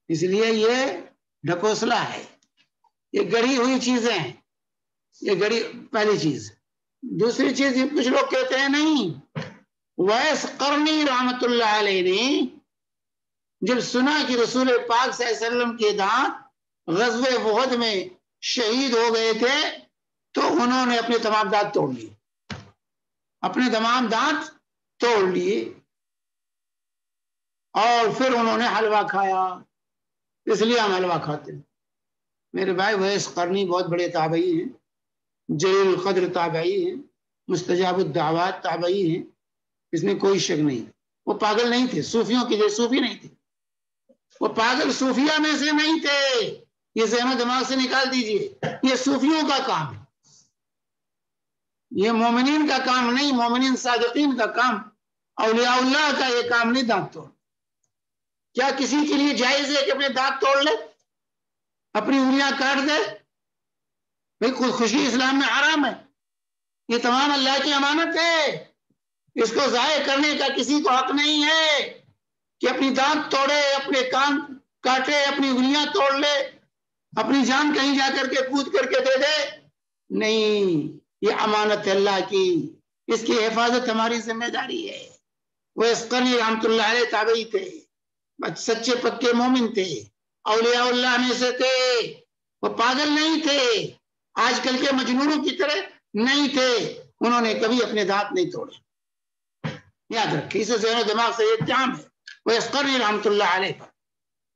اس لیے یہ ڈھکوسلا ہے، یہ گڑھی ہوئی چیزیں ہیں، یہ گڑھی پہلی چیز. دوسری چیز کچھ لوگ کہتے ہیں نہیں، ویس قرنی رحمت اللہ علیہ نے جب سنا کہ رسول پاک صلی اللہ علیہ وسلم کے دانت غزوہ احد میں شہید ہو گئے تھے تو انہوں نے اپنے تمام دانت توڑ لیے، اپنے تمام دانت توڑ لیے. اور پھر انہوں نے حلوہ کھایا، اس لیے ہم حلوہ کھاتے ہیں۔ میرے بھائی ویس قرنی بہت بڑے تابعی ہیں، جلیل القدر تابعی ہیں، مستجاب الدعوات تابعی ہیں، اس میں کوئی شک نہیں۔ وہ پاگل نہیں تھے، صوفیوں کے جیسے صوفی نہیں تھے، وہ پاگل صوفیہ میں سے نہیں تھے، یہ ذہن و دماغ سے نکال دیجئے، یہ صوفیوں کا کام ہے، یہ مومنین کا کام نہیں، مومنین صادقین کا کام، اولیاء اللہ کا یہ کام نہیں دانت توڑ۔ کیا کسی کے لیے جائز ہے کہ اپنے دانت توڑ لے، اپنی انگلیاں کاٹ دے؟ بھئی خودکشی اسلام میں حرام ہے، یہ تمام اللہ کی امانت ہے، اس کو ضائع کرنے کا کسی کو حق نہیں ہے کہ اپنی دانت توڑے، اپنے کان کاٹے، اپنی انگلیاں توڑ لے، اپنی جان کہیں جا کر کے کود کر کے دے دے، نہیں، یہ امانت ہے اللہ کی، اس کی حفاظت ہماری ذمہ داری ہے۔ وہ اسقرنی رحمت اللہ علیہ تابعی تھے، سچے پکے مومن تھے، اولیاء اللہ میں سے تھے، وہ پاگل نہیں تھے، آج کل کے مجنونوں کی طرح نہیں تھے، انہوں نے کبھی اپنے دانت نہیں توڑے، یاد رکھیں، اسے ذہن و دماغ سے یہ اتہام ہے۔ وہ اسقرنی رحمت اللہ علیہ پر،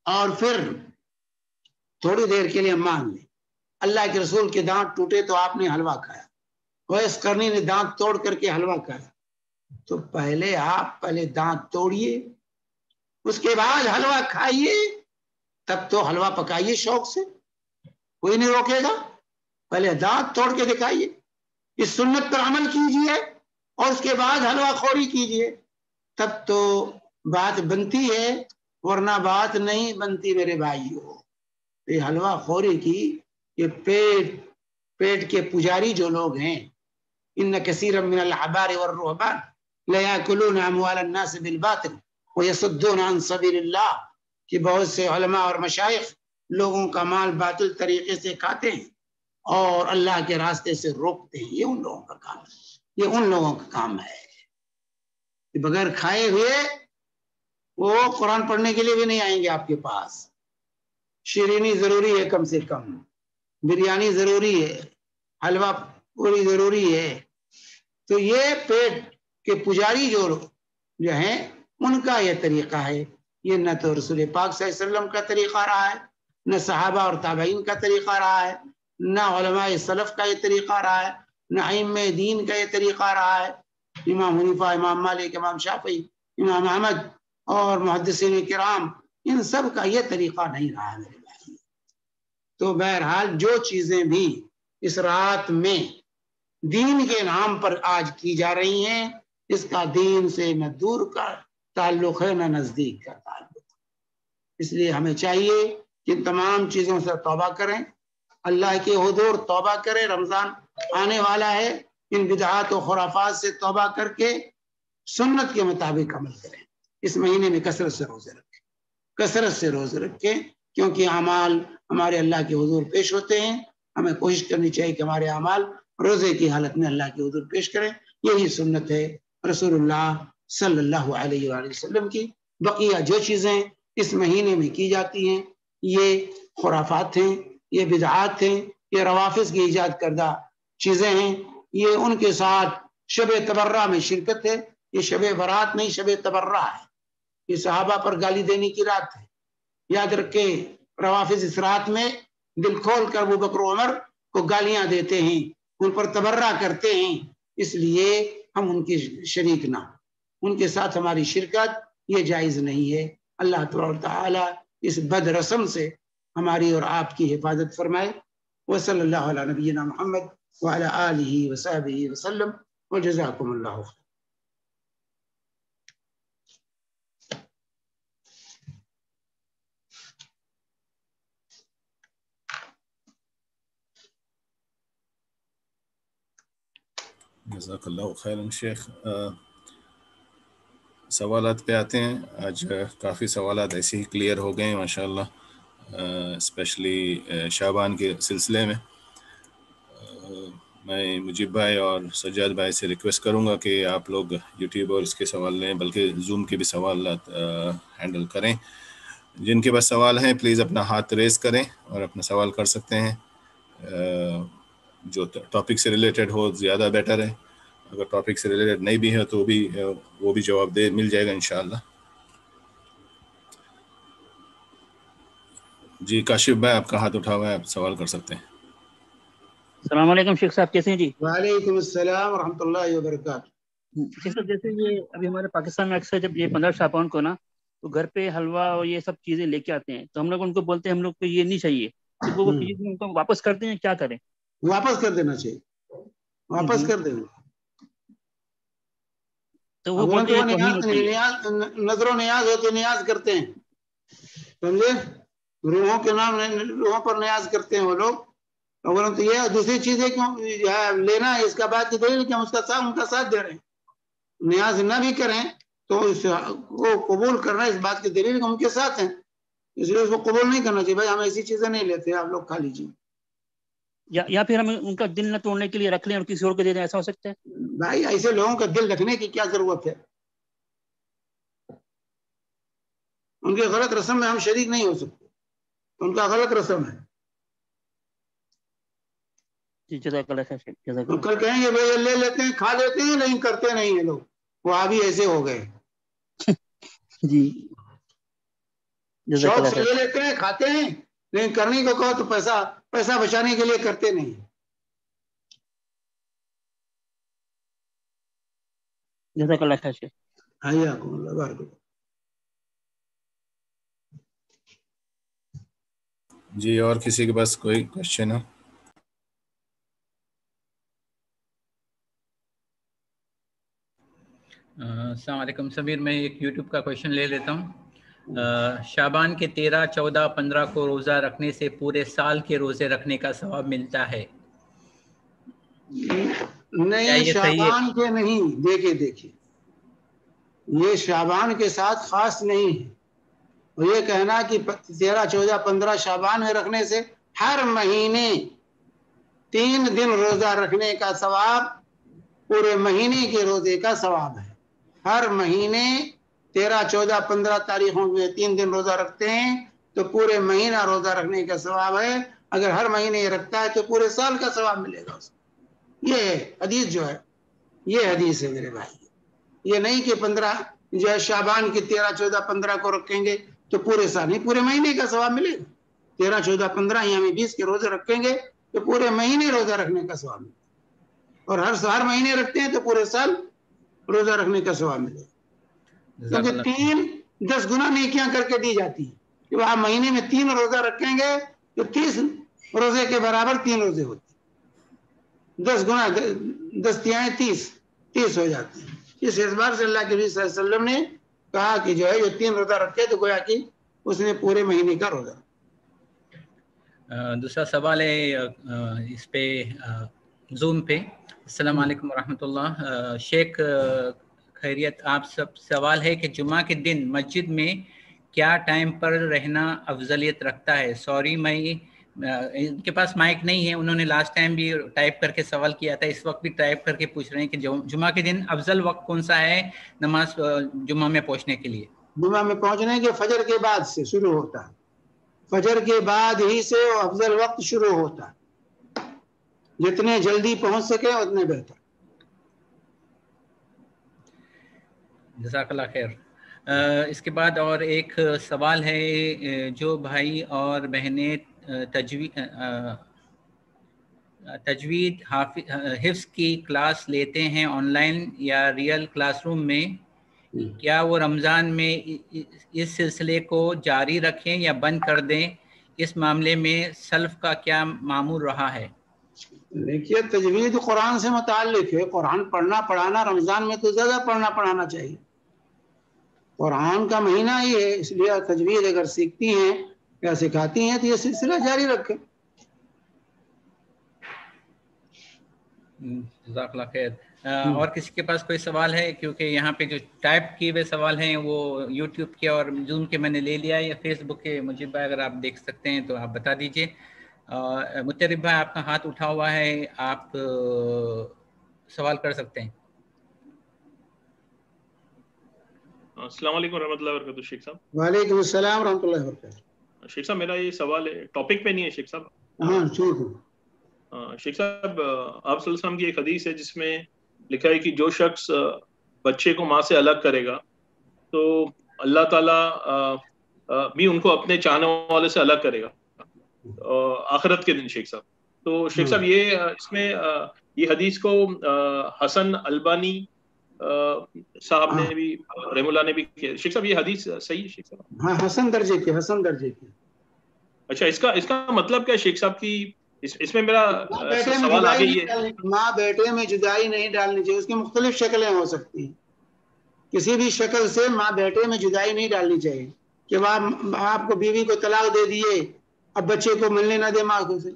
اور پھر تھوڑی دیر کے لیے مان لیں اللہ کے رسول کے دانت ٹوٹے تو آپ نے حلوہ کھایا، وہ اسقرنی نے دانت توڑ کر کے حلوہ کھایا، تو آپ پہلے دانت توڑیے، اس کے بعد حلوہ کھائیے، تب تو حلوہ پکائیے شوق سے، کوئی نہیں روکے گا، پہلے دانت توڑ کے دکھائیے، اس سنت پر عمل کیجئے اور اس کے بعد حلوہ خوری کیجئے، تب تو بات بنتی ہے، ورنہ بات نہیں بنتی میرے بھائیوں۔ یہ حلوہ خوری کی، یہ پیٹ کے پجاری جو لوگ ہیں، ان کثیرا من الاحبار والرهبان لیاکلون اموال الناس بالباطل ویصدون عن سبیل اللہ، کہ بہت سے علماء اور مشائخ لوگوں کا مال باطل طریقے سے کھاتے ہیں اور اللہ کے راستے سے روکتے ہیں، یہ ان لوگوں کا کام ہے، یہ ان لوگوں کا کام ہے کہ بغیر کھائے ہوئے وہ قرآن پڑھنے کے لیے بھی نہیں آئیں گے آپ کے پاس، شیرینی ضروری ہے، کم سے کم بریانی ضروری ہے، حلوہ پوری ضروری ہے، تو یہ پیٹ کے پجاری جو ہیں ان کا یہ طریقہ ہے، یہ نہ تو رسول پاک صلی اللہ علیہ وسلم کا طریقہ رہا ہے، نہ صحابہ اور تابعین کا طریقہ رہا ہے، نہ علماء سلف کا یہ طریقہ رہا ہے، نہ ائمہ دین کا یہ طریقہ رہا ہے، امام حنیفہ، امام مالک، امام شافعی، امام احمد اور محدثین کرام، ان سب کا یہ طریقہ نہیں رہا ہے میرے بھائی۔ تو بہرحال جو چیزیں بھی اس رات میں دین کے نام پر آج کی جا رہی ہیں، اس کا دین سے نہ دور کا تعلق ہے نہ نزدیک کا تعلق، اس لیے ہمیں چاہیے کہ ان تمام چیزوں سے توبہ کریں، اللہ کے حضور توبہ کریں، رمضان آنے والا ہے، ان بدعات و خرافات سے توبہ کر کے سنت کے مطابق عمل کریں، اس مہینے میں کثرت سے روزے رکھیں، کثرت سے روزے رکھیں، کیونکہ اعمال ہمارے اللہ کے حضور پیش ہوتے ہیں، ہمیں کوشش کرنی چاہیے کہ ہمارے اعمال روزے کی حالت میں اللہ کے حضور پیش کریں، یہی سنت ہے رسول اللہ صلی اللہ علیہ وآلہ وسلم کی۔ بقیہ جو چیزیں اس مہینے میں کی جاتی ہیں یہ خرافات ہیں، یہ بدعات ہیں، یہ روافض کی ایجاد کردہ چیزیں ہیں، یہ ان کے ساتھ شب تبرہ میں شرکت ہے، یہ شب برات نہیں، شب تبرہ ہے، یہ صحابہ پر گالی دینے کی رات ہے، یاد رکھیں، روافض اس رات میں دل کھول کر ابو بکر و عمر کو گالیاں دیتے ہیں، ان پر تبرہ کرتے ہیں، اس لیے ہم ان کی شریک نہ، ان کے ساتھ ہماری شرکت یہ جائز نہیں ہے۔ اللہ تعالیٰ اس بد رسم سے ہماری اور آپ کی حفاظت فرمائے۔ وصلی اللہ علی نبینا محمد وعلی آلہ وصحبہ وسلم، وجزاکم اللہ خیر۔ جزاک اللہ خیرا شیخ۔ سوالات پہ آتے ہیں، آج کافی سوالات ایسے ہی کلیئر ہو گئے ہیں ماشاءاللہ، اسپیشلی شعبان کے سلسلے میں۔ میں مجیب بھائی اور سجاد بھائی سے ریکویسٹ کروں گا کہ آپ لوگ یوٹیوب اور اس کے سوال لیں، بلکہ زوم کے بھی سوالات ہینڈل کریں۔ جن کے پاس سوال ہیں پلیز اپنا ہاتھ ریز کریں اور اپنا سوال کر سکتے ہیں، جو ٹاپک سے ریلیٹڈ ہو زیادہ بیٹر ہے، اگر ٹاپک سے ریلیٹڈ نہیں بھی ہے تو وہ بھی جواب مل جائے گا انشاءاللہ۔ جی کاشف بھائی آپ کا ہاتھ اٹھا ہوا ہے, آپ سوال کر سکتے ہیں. السلام علیکم شیخ صاحب, کیسے ہیں جی؟ وعلیکم السلام ورحمۃ اللہ وبرکاتہ. شیخ صاحب جیسے یہ ابھی ہمارے پاکستان میں اکثر جب یہ 15 شعبان کو نا تو گھر پہ حلوہ اور یہ سب چیزیں لے کے آتے ہیں, تو ہم لوگ ان کو بولتے ہیں ہم لوگ کو یہ نہیں چاہیے, تو وہ چیز ان کو واپس کرتے ہیں, کیا کریں؟ واپس کر دینا چاہیے, واپس کر دیں. تو وہ بولتے ہیں نظر و نیاز ہوتے نیاز کرتے ہیں, سمجھے, روحوں کے نام روحوں پر نیاز کرتے ہیں وہ لوگ. تو یہ دوسری چیزیں کیوں لینا ہے, اس کا بات کہ ہم اس کا ان کا ساتھ دے رہے ہیں. نیاز نہ بھی کریں تو اس کو قبول کرنا اس بات کی دلیل کہ ہم کے ساتھ ہیں, اس لیے اس کو قبول نہیں کرنا چاہیے. بھائی ہم ایسی چیزیں نہیں لیتے, آپ لوگ کھا لیجیے. یا پھر ہم ان کا دل نہ توڑنے کے لیے رکھ لیں اور کسی اور کو دے دیں, ایسا ہو سکتا ہے؟ بھائی ایسے لوگوں کا دل رکھنے کی کیا ضرورت ہے؟ ان کے غلط رسم میں ہم شریک نہیں ہو سکتے, ان کا غلط رسم ہے. جزاک اللہ خیر. کل کہیں گے بھائی لے لیتے ہیں, کھا لیتے ہیں, لیکن کرتے نہیں ہیں لوگ. وہ ابھی ایسے ہو گئے جی, شوق سے لے لیتے ہیں, کھاتے ہیں, لیکن کرنے کو کہو تو پیسہ بچانے کے لیے کرتے نہیں. جزاک اللہ خیر. حیاکم اللہ, بارک اللہ. جی اور کسی کے پاس کوئی کوشچن ہے؟ السلام علیکم سمیر, میں ایک یوٹیوب کا کوشچن لے لیتا ہوں. شعبان کے 13, 14, 15 کو روزہ رکھنے سے پورے سال کے روزے رکھنے کا ثواب ملتا ہے؟ نہیں, شعبان کے نہیں. دیکھیے یہ شعبان کے ساتھ خاص نہیں ہے. یہ کہنا کہ 13, 14, 15 شعبان میں رکھنے سے ہر مہینے 3 دن روزہ رکھنے کا ثواب پورے مہینے کے روزے کا ثواب ہے. ہر مہینے 13, 14, 15 تاریخوں میں 3 دن روزہ رکھتے ہیں تو پورے مہینہ روزہ رکھنے کا ثواب ہے. اگر ہر مہینے یہ رکھتا ہے تو پورے سال کا ثواب ملے گا. یہ حدیث جو ہے, یہ حدیث ہے میرے بھائی. یہ نہیں کہ 15 جو ہے شعبان کی 13, 14, 15 کو رکھیں گے تو پورے سال نہیں, پورے مہینے کا ثواب ملے گا. 13, 14, 15 یا 20 کے روزے رکھیں گے تو پورے مہینے روزہ رکھنے کا ثواب ملے گا. اور ہر مہینے رکھتے ہیں تو پورے سال روزہ رکھنے کا ثواب ملے گا. کیونکہ 10 گنا نیکیاں کر کے دی جاتی ہیں کہ وہ آپ مہینے میں 3 روزہ رکھیں گے تو 30 روزے کے برابر 3 روزے ہوتے ہیں. 10 گنا 10 تیائیں 30 ہو جاتے ہیں. اس اعتبار سے اللہ کے نبی صلی اللہ علیہ وسلم نے کہا کہ جو ہے جو 3 روزہ رکھے تو گویا کہ اس نے پورے مہینے کا روزہ. دوسرا سوال ہے اس پہ زوم پہ. السلام علیکم ورحمۃ اللہ. شیخ خیریت, آپ سب سوال ہے کہ جمعہ کے دن مسجد میں کیا ٹائم پر رہنا افضلیت رکھتا ہے؟ سوری میں ان کے پاس مائک نہیں ہے, انہوں نے لاسٹ ٹائم بھی ٹائپ کر کے سوال کیا تھا, اس وقت بھی ٹائپ کر کے پوچھ رہے ہیں کہ جمعہ کے دن افضل وقت کون سا ہے نماز جمعہ میں پہنچنے کے لیے؟ جمعہ میں پہنچنے کے فجر کے بعد سے شروع ہوتا ہے. فجر کے بعد ہی سے افضل وقت شروع ہوتا ہے. جتنے جلدی پہنچ سکے اتنے بہتر. جزاک اللہ خیر. اس کے بعد اور ایک سوال ہے, جو بھائی اور بہنیں تجوید حفظ کی کلاس لیتے ہیں آن لائن یا ریئل کلاس روم میں, کیا وہ رمضان میں اس سلسلے کو جاری رکھیں یا بند کر دیں؟ اس معاملے میں سلف کا کیا معمول رہا ہے؟ دیکھیے تجوید قرآن سے متعلق ہے. قرآن پڑھنا پڑھانا رمضان میں تو زیادہ پڑھنا پڑھانا چاہیے. قرآن کا مہینہ ہی ہے, اس لیے تجوید اگر سیکھتی ہیں یا سکھاتی ہیں تو یہ سلسلہ جاری رکھیں. جزاک اللہ خیر. اور کسی کے پاس کوئی سوال ہے؟ کیونکہ یہاں پہ جو ٹائپ کیے ہوئے سوال ہیں وہ یوٹیوب کے اور زوم کے میں نے لے لیا ہے, یا فیس بک کے مجھے بھائی اگر آپ دیکھ سکتے ہیں تو آپ بتا دیجئے. مترب بھائی آپ کا ہاتھ اٹھا ہوا ہے, آپ سوال کر سکتے ہیں. السلام علیکم ورحمۃ اللہ وبرکاتہ. شیخ صاحب وعلیکم السلام ورحمۃ اللہ وبرکاتہ. شیخ صاحب میرا یہ سوال ہے, ٹاپک پہ نہیں ہے شیخ صاحب. ہاں ٹھیک ہے. شیخ صاحب آپ صلی اللہ علیہ وسلم کی ایک حدیث ہے جس میں لکھا ہے کہ جو شخص بچے کو ماں سے الگ کرے گا تو اللہ تعالیٰ بھی ان کو اپنے چاہنے والے سے الگ کرے گا آخرت کے دن شیخ صاحب. تو شیخ صاحب یہ اس میں یہ حدیث کو حسن البانی صاحب نے بھی رحم اللہ نے بھی کیا. شیخ صاحب یہ حدیث صحیح ہے شیخ صاحب؟ ہاں حسن درجے کی، حسن درجے کی. اچھا اس کا مطلب کیا شیخ صاحب کی اس میں میرا سوال آگے یہ ماں بیٹے میں جدائی نہیں ڈالنی چاہیے. اس کی مختلف شکلیں ہو سکتی ہیں. کسی بھی شکل سے ماں بیٹے میں جدائی نہیں ڈالنی چاہیے کہ آپ کو بیوی کو طلاق دے دیے اب بچے کو ملنے نہ دے ماں کو سے.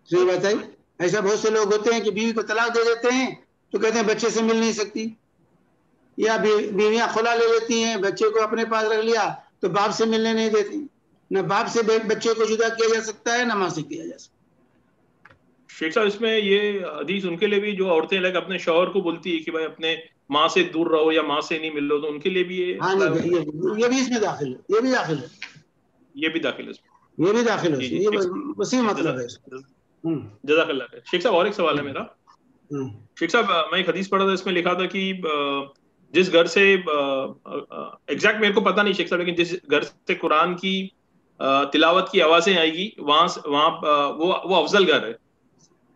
صحیح بات ہے. ایسا بہت سے لوگ ہوتے ہیں کہ بیوی کو طلاق دے دیتے ہیں تو کہتے ہیں بچے سے مل نہیں سکتی، یا بیویاں خلا لے لیتی ہیں، بچے کو اپنے پاس رکھ لیا تو باپ سے ملنے نہیں دیتی. نہ باپ سے بچے کو جدا کیا جا سکتا ہے نہ ماں سے کیا جا سکتا. شیخ صاحب اس میں یہ حدیث ان کے لیے بھی جو عورتیں لگ اپنے شوہر کو بولتی ہے کہ بھائی اپنے ماں سے دور رہو یا ماں سے نہیں مل رہو، تو ان کے لیے بھی یہ یہ بھی اس میں داخل ہے، یہ بھی داخل ہے، یہ بھی داخل ہے، یہ بھی داخل ہے. یہ وسیع مطلب ہے. جزاک اللہ خیر. شیخ صاحب اور ایک سوال ہے میرا. شیخ صاحب میں ایک حدیث پڑھا تھا، اس میں لکھا تھا کہ جس گھر سے ایگزیکٹ میرے کو پتہ نہیں شیخ صاحب، لیکن جس گھر سے قرآن کی تلاوت کی آوازیں آئے گی وہاں وہ افضل گھر ہے،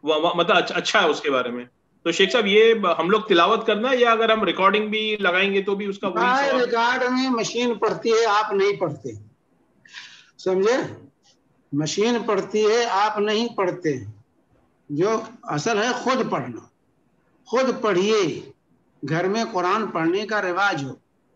مطلب اچھا ہے اس کے بارے میں. تو شیخ صاحب یہ ہم لوگ تلاوت کرنا ہے یا اگر ہم ریکارڈنگ بھی لگائیں گے تو بھی اس کا وہی ثواب؟ ریکارڈ میں مشین پڑھتی ہے، آپ نہیں پڑھتے، سمجھے؟ مشین پڑھتی ہے، آپ نہیں پڑھتے. جو اصل ہے خود پڑھنا. خود پڑھیے، گھر میں قرآن پڑھنے کا رواج ہو.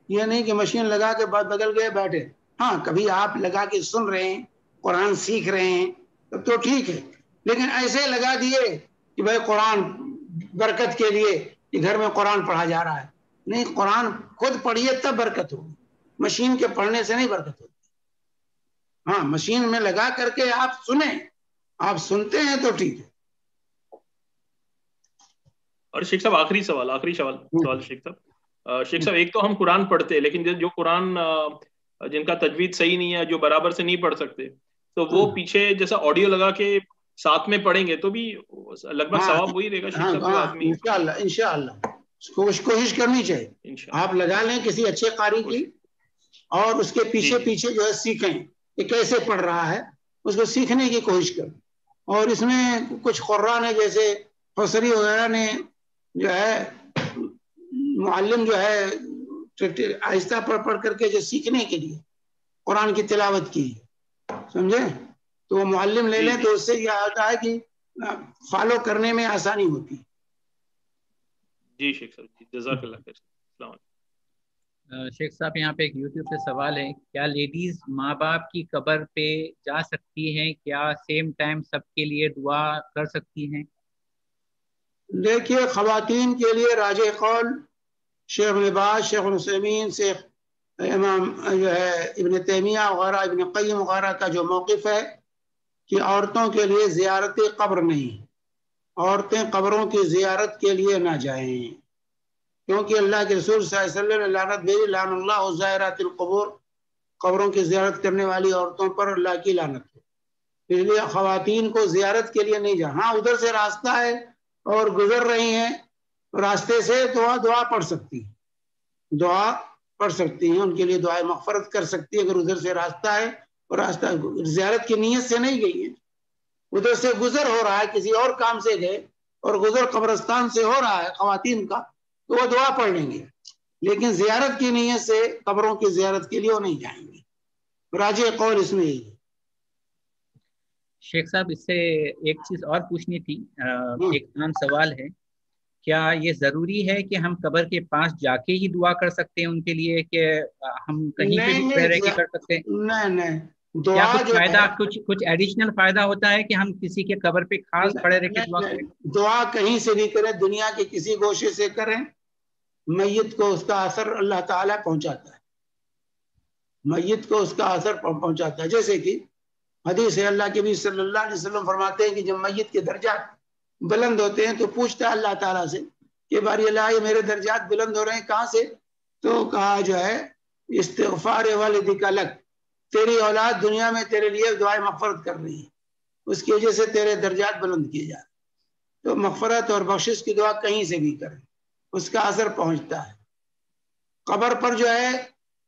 یہ نہیں کہ مشین لگا کے بعد بدل گئے بیٹھے. ہاں کبھی آپ لگا کے سن رہے ہیں، قرآن سیکھ رہے ہیں تو ٹھیک ہے، لیکن ایسے لگا دیے کہ بھائی قرآن برکت کے لیے کہ گھر میں قرآن پڑھا جا رہا ہے. نہیں، قرآن خود پڑھیے تب برکت ہوگی، مشین کے پڑھنے سے نہیں برکت ہوتی. ہاں مشین میں لگا کر کے آپ سنیں، آپ سنتے ہیں تو ٹھیک ہے. اور شیخ صاحب آخری سوال شیخ صاحب ایک تو ہم قرآن پڑھتے ہیں، لیکن جو قرآن جن کا تجوید صحیح نہیں ہے، جو برابر سے نہیں پڑھ سکتے، تو وہ پیچھے جیسا آڈیو لگا کے ساتھ میں پڑھیں گے تو بھی لگ بھگ ثواب وہی رہے گا شیخ صاحب جو آدمی. انشاءاللہ کوشش کرنی چاہیے. آپ لگا لیں کسی اچھے قاری کی اور اس کے پیچھے جو ہے سیکھیں کہ کیسے پڑھ رہا ہے، اس کو سیکھنے کی کوشش کریں. اور اس میں کچھ قرآن ہے جیسے حسری وغیرہ نے جو ہے معلم جو ہے آہستہ پڑھ کر کے جو سیکھنے کے لیے قرآن کی تلاوت کی، سمجھے؟ تو وہ معلم لے لیں تو اس سے یہ ہوتا ہے کہ فالو کرنے میں آسانی ہوتی. جی شیخ صاحب، جزاک اللہ خیر. السلام علیکم. شیخ صاحب یہاں پہ ایک یوٹیوب پہ سوال ہے، کیا لیڈیز ماں باپ کی قبر پہ جا سکتی ہیں؟ کیا سیم ٹائم سب کے لیے دعا کر سکتی ہیں؟ دیکھیے خواتین کے لیے راجح قول شیخ ابن باز، شیخ العثیمین، شیخ امام جو ہے ابن تیمیہ وغیرہ، ابن قیم وغیرہ کا جو موقف ہے کہ عورتوں کے لیے زیارت قبر نہیں، عورتیں قبروں کی زیارت کے لیے نہ جائیں، کیونکہ اللہ کے رسول صلی اللہ علیہ وسلم نے لعنت بھیجی، لعن اللہ زائرات القبور، قبروں کی زیارت کرنے والی عورتوں پر اللہ کی لعنت ہے. اس لیے خواتین کو زیارت کے لیے نہیں جانا. ہاں ادھر سے راستہ ہے اور گزر رہی ہیں راستے سے تو دعا پڑھ سکتی ہیں، ان کے لیے دعائے مغفرت کر سکتی ہے اگر ادھر سے راستہ ہے اور راستہ زیارت کی نیت سے نہیں گئی ہے، ادھر سے گزر ہو رہا ہے، کسی اور کام سے گئے اور گزر قبرستان سے ہو رہا ہے خواتین کا تو وہ دعا پڑھ لیں گے، لیکن زیارت کی نیت سے قبروں کی زیارت کے لیے وہ نہیں جائیں گے. راجح قول اس میں یہی ہے. شیخ صاحب اس سے ایک چیز اور پوچھنی تھی، ایک عام سوال ہے، کیا یہ ضروری ہے کہ ہم قبر کے پاس جا کے ہی دعا کر سکتے ہیں ان کے لیے، کہ ہم کہیں پہ بھی کھڑے رہ کے کر سکتے ہیں؟ نہیں، کیا کچھ فائدہ، کچھ ایڈیشنل فائدہ ہوتا ہے کہ ہم کسی کے قبر پہ خاص کھڑے رہ کے دعا کریں؟ دعا کہیں سے بھی کریں، دنیا کے کسی گوشے سے کریں، میت کو اس کا اثر اللہ تعالیٰ پہنچاتا ہے، میت کو اس کا اثر پہنچاتا ہے. جیسے کہ حدیث ہے، اللہ کے بھی صلی اللہ علیہ وسلم فرماتے ہیں کہ جب میت کے درجات بلند ہوتے ہیں تو پوچھتا ہے اللہ تعالیٰ سے کہ باری اللہ یہ میرے درجات بلند ہو رہے ہیں کہاں سے؟ تو کہا جو ہے استغفار والدک لک، تیری اولاد دنیا میں تیرے لیے دعائیں مغفرت کر رہی ہے، اس کی وجہ سے تیرے درجات بلند کیے جا رہے. تو مغفرت اور بخشش کی دعا کہیں سے بھی کریں، اس کا اثر پہنچتا ہے. قبر پر جو ہے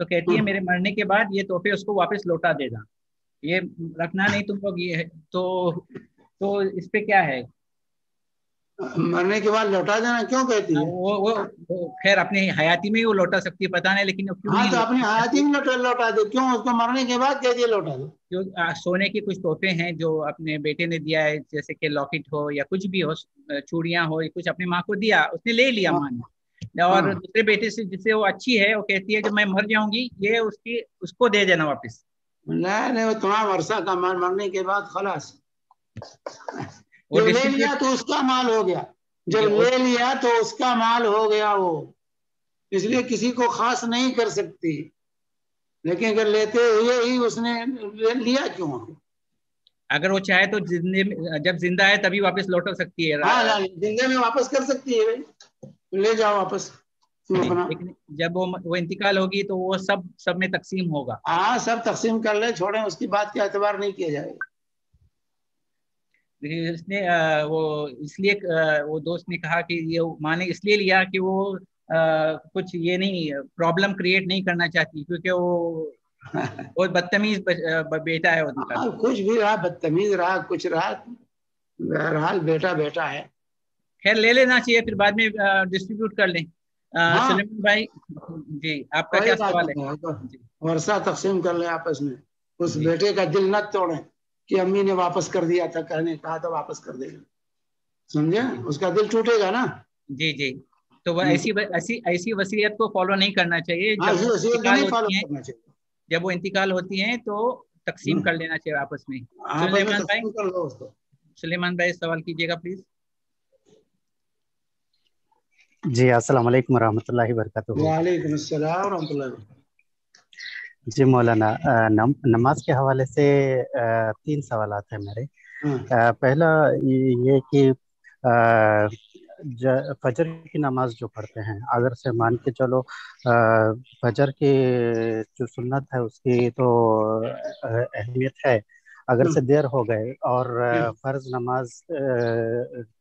تو کہتی ہے میرے مرنے کے بعد یہ تحفے اس کو واپس لوٹا دینا، یہ رکھنا نہیں تم لوگ، یہ تو اس پہ کیا ہے؟ مرنے کے بعد لوٹا دینا کیوں کہتی ہے؟ وہ خیر اپنی حیاتی میں ہی وہ لوٹا سکتی ہے، پتہ نہیں، لیکن ہاں تو اپنی حیاتی میں لوٹا دے، کیوں اس کو مرنے کے بعد کہتی ہے لوٹا دو؟ جو سونے کے کچھ تحفے ہیں جو اپنے بیٹے نے دیا ہے، جیسے کہ لاکٹ ہو یا کچھ بھی ہو، چوڑیاں ہو، کچھ اپنی ماں کو دیا، اس نے لے لیا ماں نے، اور دوسرے بیٹے سے جس سے وہ اچھی ہے وہ کہتی ہے جب میں مر جاؤں گی یہ اس کو دے دینا واپس۔ نہیں وہ تمہارا ورثہ کا مال مرنے کے بعد خلاص، وہ جب لے لیا تو اس کا مال ہو گیا، جب لے لیا تو اس کا مال ہو گیا وہ، اس لیے کسی کو خاص نہیں کر سکتی، لیکن اگر لیتے ہوئے ہی اس نے لیا کیوں؟ اگر وہ چاہے تو جب زندہ ہے تبھی واپس لوٹا سکتی ہے، ہاں زندہ میں واپس کر سکتی ہے، لے جاؤ واپس اپنا، لیکن جب وہ انتقال ہوگی تو وہ سب میں تقسیم ہوگا۔ ہاں سب تقسیم کر لے، چھوڑیں، اس کی بات کا اعتبار نہیں کیا جائے گا۔ اس نے وہ اس لیے وہ دوست نے کہا کہ یہ ماں نے اس لیے لیا کہ وہ کچھ یہ نہیں پرابلم کریٹ نہیں کرنا چاہتی، کیونکہ وہ بہت بدتمیز بیٹا ہے ان کا، کچھ بھی رہا، بدتمیز رہا، کچھ رہا، بہرحال بیٹا بیٹا ہے، خیر لے لینا چاہیے، پھر بعد میں ڈسٹریبیوٹ کر لیں۔ سلیمان بھائی جی آپ کا کیا سوال ہے؟ ورثہ تقسیم کر لیں آپس میں، اس بیٹے کا دل نہ توڑیں کہ امی نے واپس کر دیا تھا، کہا تھا واپس کر دے گا، سمجھے؟ اس کا دل ٹوٹے گا نا۔ جی جی، تو وہ ایسی وصیت کو فالو نہیں کرنا چاہیے، جب وہ انتقال ہوتی ہیں تو تقسیم کر لینا چاہیے آپس میں۔ سلیمان بھائی سوال کیجیے گا پلیز۔ جی السلام علیکم ورحمۃ اللہ وبرکاتہ۔ وعلیکم السلام ورحمۃ اللہ وبرکاتہ۔ جی مولانا، نماز کے حوالے سے 3 سوالات ہیں میرے۔ پہلا یہ کہ فجر کی نماز جو پڑھتے ہیں، اگر سے مان کے چلو فجر کی جو سنت ہے اس کی تو اہمیت ہے، اگر سے دیر ہو گئے اور فرض نماز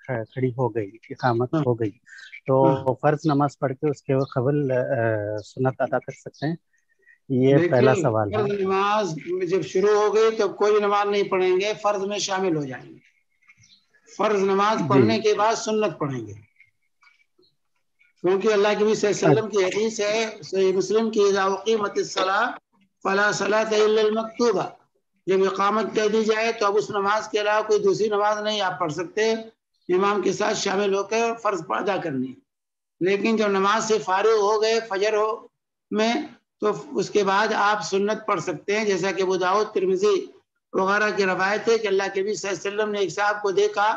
کھڑی ہو گئی، اقامت ہو گئی، تو فرض نماز پڑھ کے اس کے قبل سنت ادا کر سکتے ہیں؟ یہ پہلا سوال ہے۔ فرض نماز جب شروع ہو گئی تو کوئی نماز نہیں پڑھیں گے، فرض میں شامل ہو جائیں گے، فرض نماز پڑھنے کے بعد سنت پڑھیں گے، کیونکہ اللہ کے نبی صلی اللہ علیہ وسلم کی حدیث ہے صحیح مسلم کی، اذا اقیمت الصلاۃ فلا صلاۃ الا المکتوبہ، جب اقامت کہہ دی جائے تو اب اس نماز کے علاوہ کوئی دوسری نماز نہیں آپ پڑھ سکتے، امام کے ساتھ شامل ہو کر فرض ادا کرنی۔ لیکن جب نماز سے فارغ ہو گئے فجر میں تو اس کے بعد آپ سنت پڑھ سکتے ہیں، جیسا کہ ابو داؤد، ترمذی وغیرہ کی روایت ہے کہ اللہ کے نبی صلی اللہ علیہ وسلم نے ایک صاحب کو دیکھا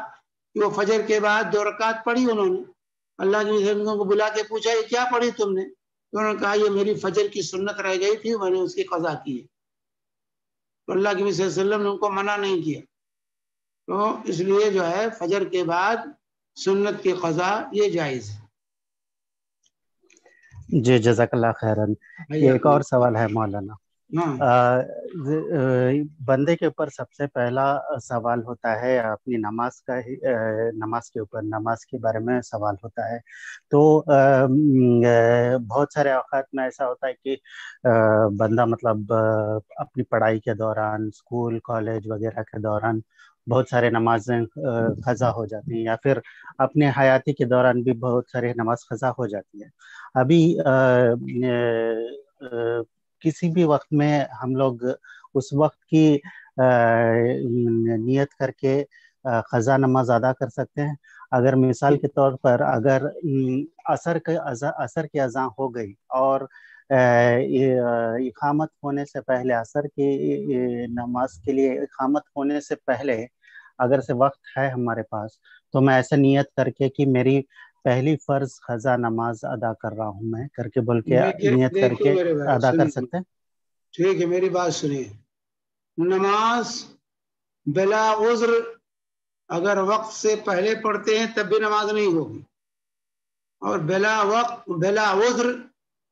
کہ وہ فجر کے بعد 2 رکعت پڑھی، انہوں نے اللہ کے نبی کو بلا کے پوچھا یہ کیا پڑھی تم نے؟ تو انہوں نے کہا یہ میری فجر کی سنت رہ گئی تھی، میں نے اس کی قضا کی ہے۔ تو اللہ کے نبی صلی اللہ علیہ وسلم نے ان کو منع نہیں کیا، تو اس لیے جو ہے فجر کے بعد سنت کی قضا یہ جائز ہے۔ جی جزاک اللہ خیرن۔ ایک اور سوال ہے مولانا، بندے کے اوپر سب سے پہلا سوال ہوتا ہے اپنی نماز کا، نماز کے اوپر، نماز کے بارے میں سوال ہوتا ہے، تو بہت سارے اوقات میں ایسا ہوتا ہے کہ بندہ مطلب اپنی پڑھائی کے دوران، اسکول کالج وغیرہ کے دوران بہت سارے نمازیں قضا ہو جاتی ہیں، یا پھر اپنے حیاتی کے دوران بھی بہت سارے نماز قضا ہو جاتی ہے۔ ابھی کسی بھی وقت میں ہم لوگ اس وقت کی نیت کر کے قضا نماز ادا کر سکتے ہیں؟ اگر مثال کے طور پر اگر عصر کی اذان ہو گئی اور اقامت ہونے سے پہلے، عصر کی نماز کے لیے اقامت ہونے سے پہلے اگر سے وقت ہے ہمارے پاس، تو میں ایسا نیت کر کے کہ میری پہلی فرض قضا نماز ادا کر رہا ہوں میں کر کے، بول کے نیت کر کے ادا کر سکتے ہیں؟ ٹھیک ہے، میری بات سنیے، نماز بلا عذر اگر وقت سے پہلے پڑھتے ہیں تب بھی نماز نہیں ہوگی، اور بلا عذر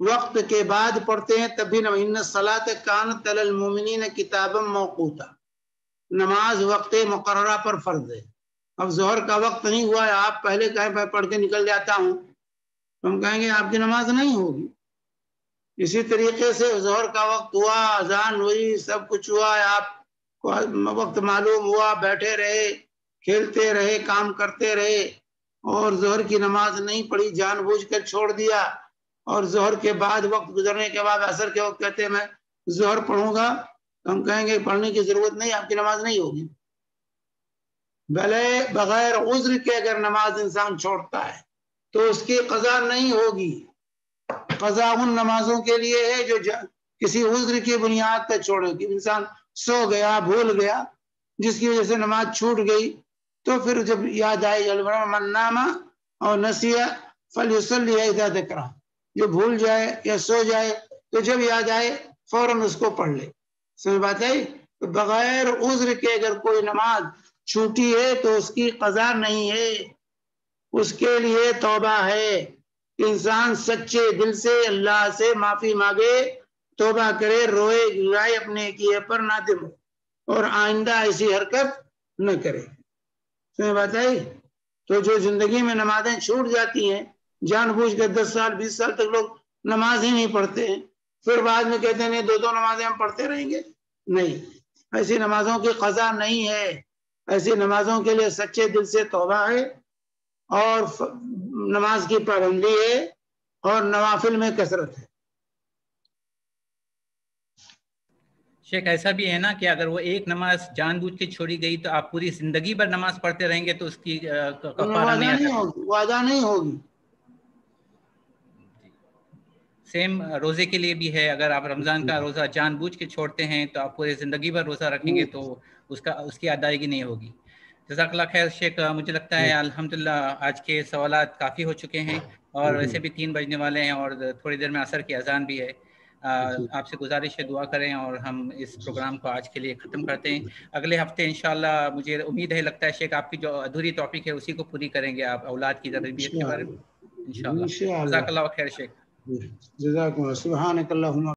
وقت کے بعد پڑھتے ہیں تب بھی نماز، ان الصلاۃ کانت علی المؤمنین کتابا موقوتا، نماز وقت مقررہ پر فرض ہے۔ اب ظہر کا وقت نہیں ہوا ہے، آپ پہلے کہیں میں پڑھ کے نکل جاتا ہوں، تو ہم کہیں گے آپ کی نماز نہیں ہوگی، اسی طریقے سے ظہر کا وقت ہوا، اذان ہوئی، سب کچھ ہوا، آپ کو وقت معلوم ہوا، بیٹھے رہے، کھیلتے رہے، کام کرتے رہے اور ظہر کی نماز نہیں پڑھی، جان بوجھ کر چھوڑ دیا، اور ظہر کے بعد وقت گزرنے کے بعد عصر کے وقت کہتے ہیں میں ظہر پڑھوں گا، تو ہم کہیں گے پڑھنے کی ضرورت نہیں، آپ کی نماز نہیں ہوگی۔ بھلے بغیر عذر کے اگر نماز انسان چھوڑتا ہے تو اس کی قضا نہیں ہوگی، قضا ان نمازوں کے لیے ہے جو کسی عذر کی بنیاد پر چھوڑے گی۔ انسان سو گیا، بھول گیا، جس کی وجہ سے نماز چھوٹ گئی، تو پھر جب یاد آئے من نام اور نسیہ فلیصلی اذا ذکر، جو بھول جائے یا سو جائے تو جب یاد آئے فوراً اس کو پڑھ لے۔ سمجھ بات ہے؟ تو بغیر عذر کے اگر کوئی نماز چھوٹی ہے تو اس کی قضا نہیں ہے، اس کے لیے توبہ ہے۔ انسان سچے دل سے اللہ سے معافی مانگے، توبہ کرے، روئے گائے، اپنے کیے پر نادم ہو اور آئندہ ایسی حرکت نہ کرے۔ سمجھ بات ہے؟ تو جو زندگی میں نمازیں چھوٹ جاتی ہیں، جان بوجھ کر 10 سال 20 سال تک لوگ نماز ہی نہیں پڑھتے ہیں، پھر بعد میں کہتے ہیں دو نمازیں ہم پڑھتے رہیں گے، نہیں، ایسی نمازوں کی قضا نہیں ہے۔ ایسی نمازوں کے لیے سچے دل سے توبہ ہے اور نماز کی پابندی ہے اور نوافل میں کثرت ہے۔ شیخ ایسا بھی ہے نا کہ اگر وہ ایک نماز جان بوجھ کے چھوڑی گئی تو آپ پوری زندگی بھر نماز پڑھتے رہیں گے تو اس کی کفارہ نہیں ہوگی، وہ ادا نہیں ہوگی۔ سیم روزے کے لیے بھی ہے، اگر آپ رمضان کا روزہ جان بوجھ کے چھوڑتے ہیں تو آپ پورے زندگی بھر روزہ رکھیں گے تو اس کی ادائیگی نہیں ہوگی۔ جزاک اللہ خیر شیخ، مجھے لگتا ہے الحمدللہ آج کے سوالات کافی ہو چکے ہیں اور ویسے بھی 3 بجنے والے ہیں اور تھوڑی دیر میں عصر کی اذان بھی ہے۔ آپ سے گزارش ہے دعا کریں اور ہم اس پروگرام کو آج کے لیے ختم کرتے ہیں۔ اگلے ہفتے انشاءاللہ مجھے امید ہے، لگتا ہے شیخ آپ کی جو ادھوری ٹاپک ہے اسی کو پوری کریں گے آپ، اولاد کی تربیت کے بارے میں انشاءاللہ۔ جزاک اللہ خیر شیخ۔ جزاکم اللہ، سبحانک اللہم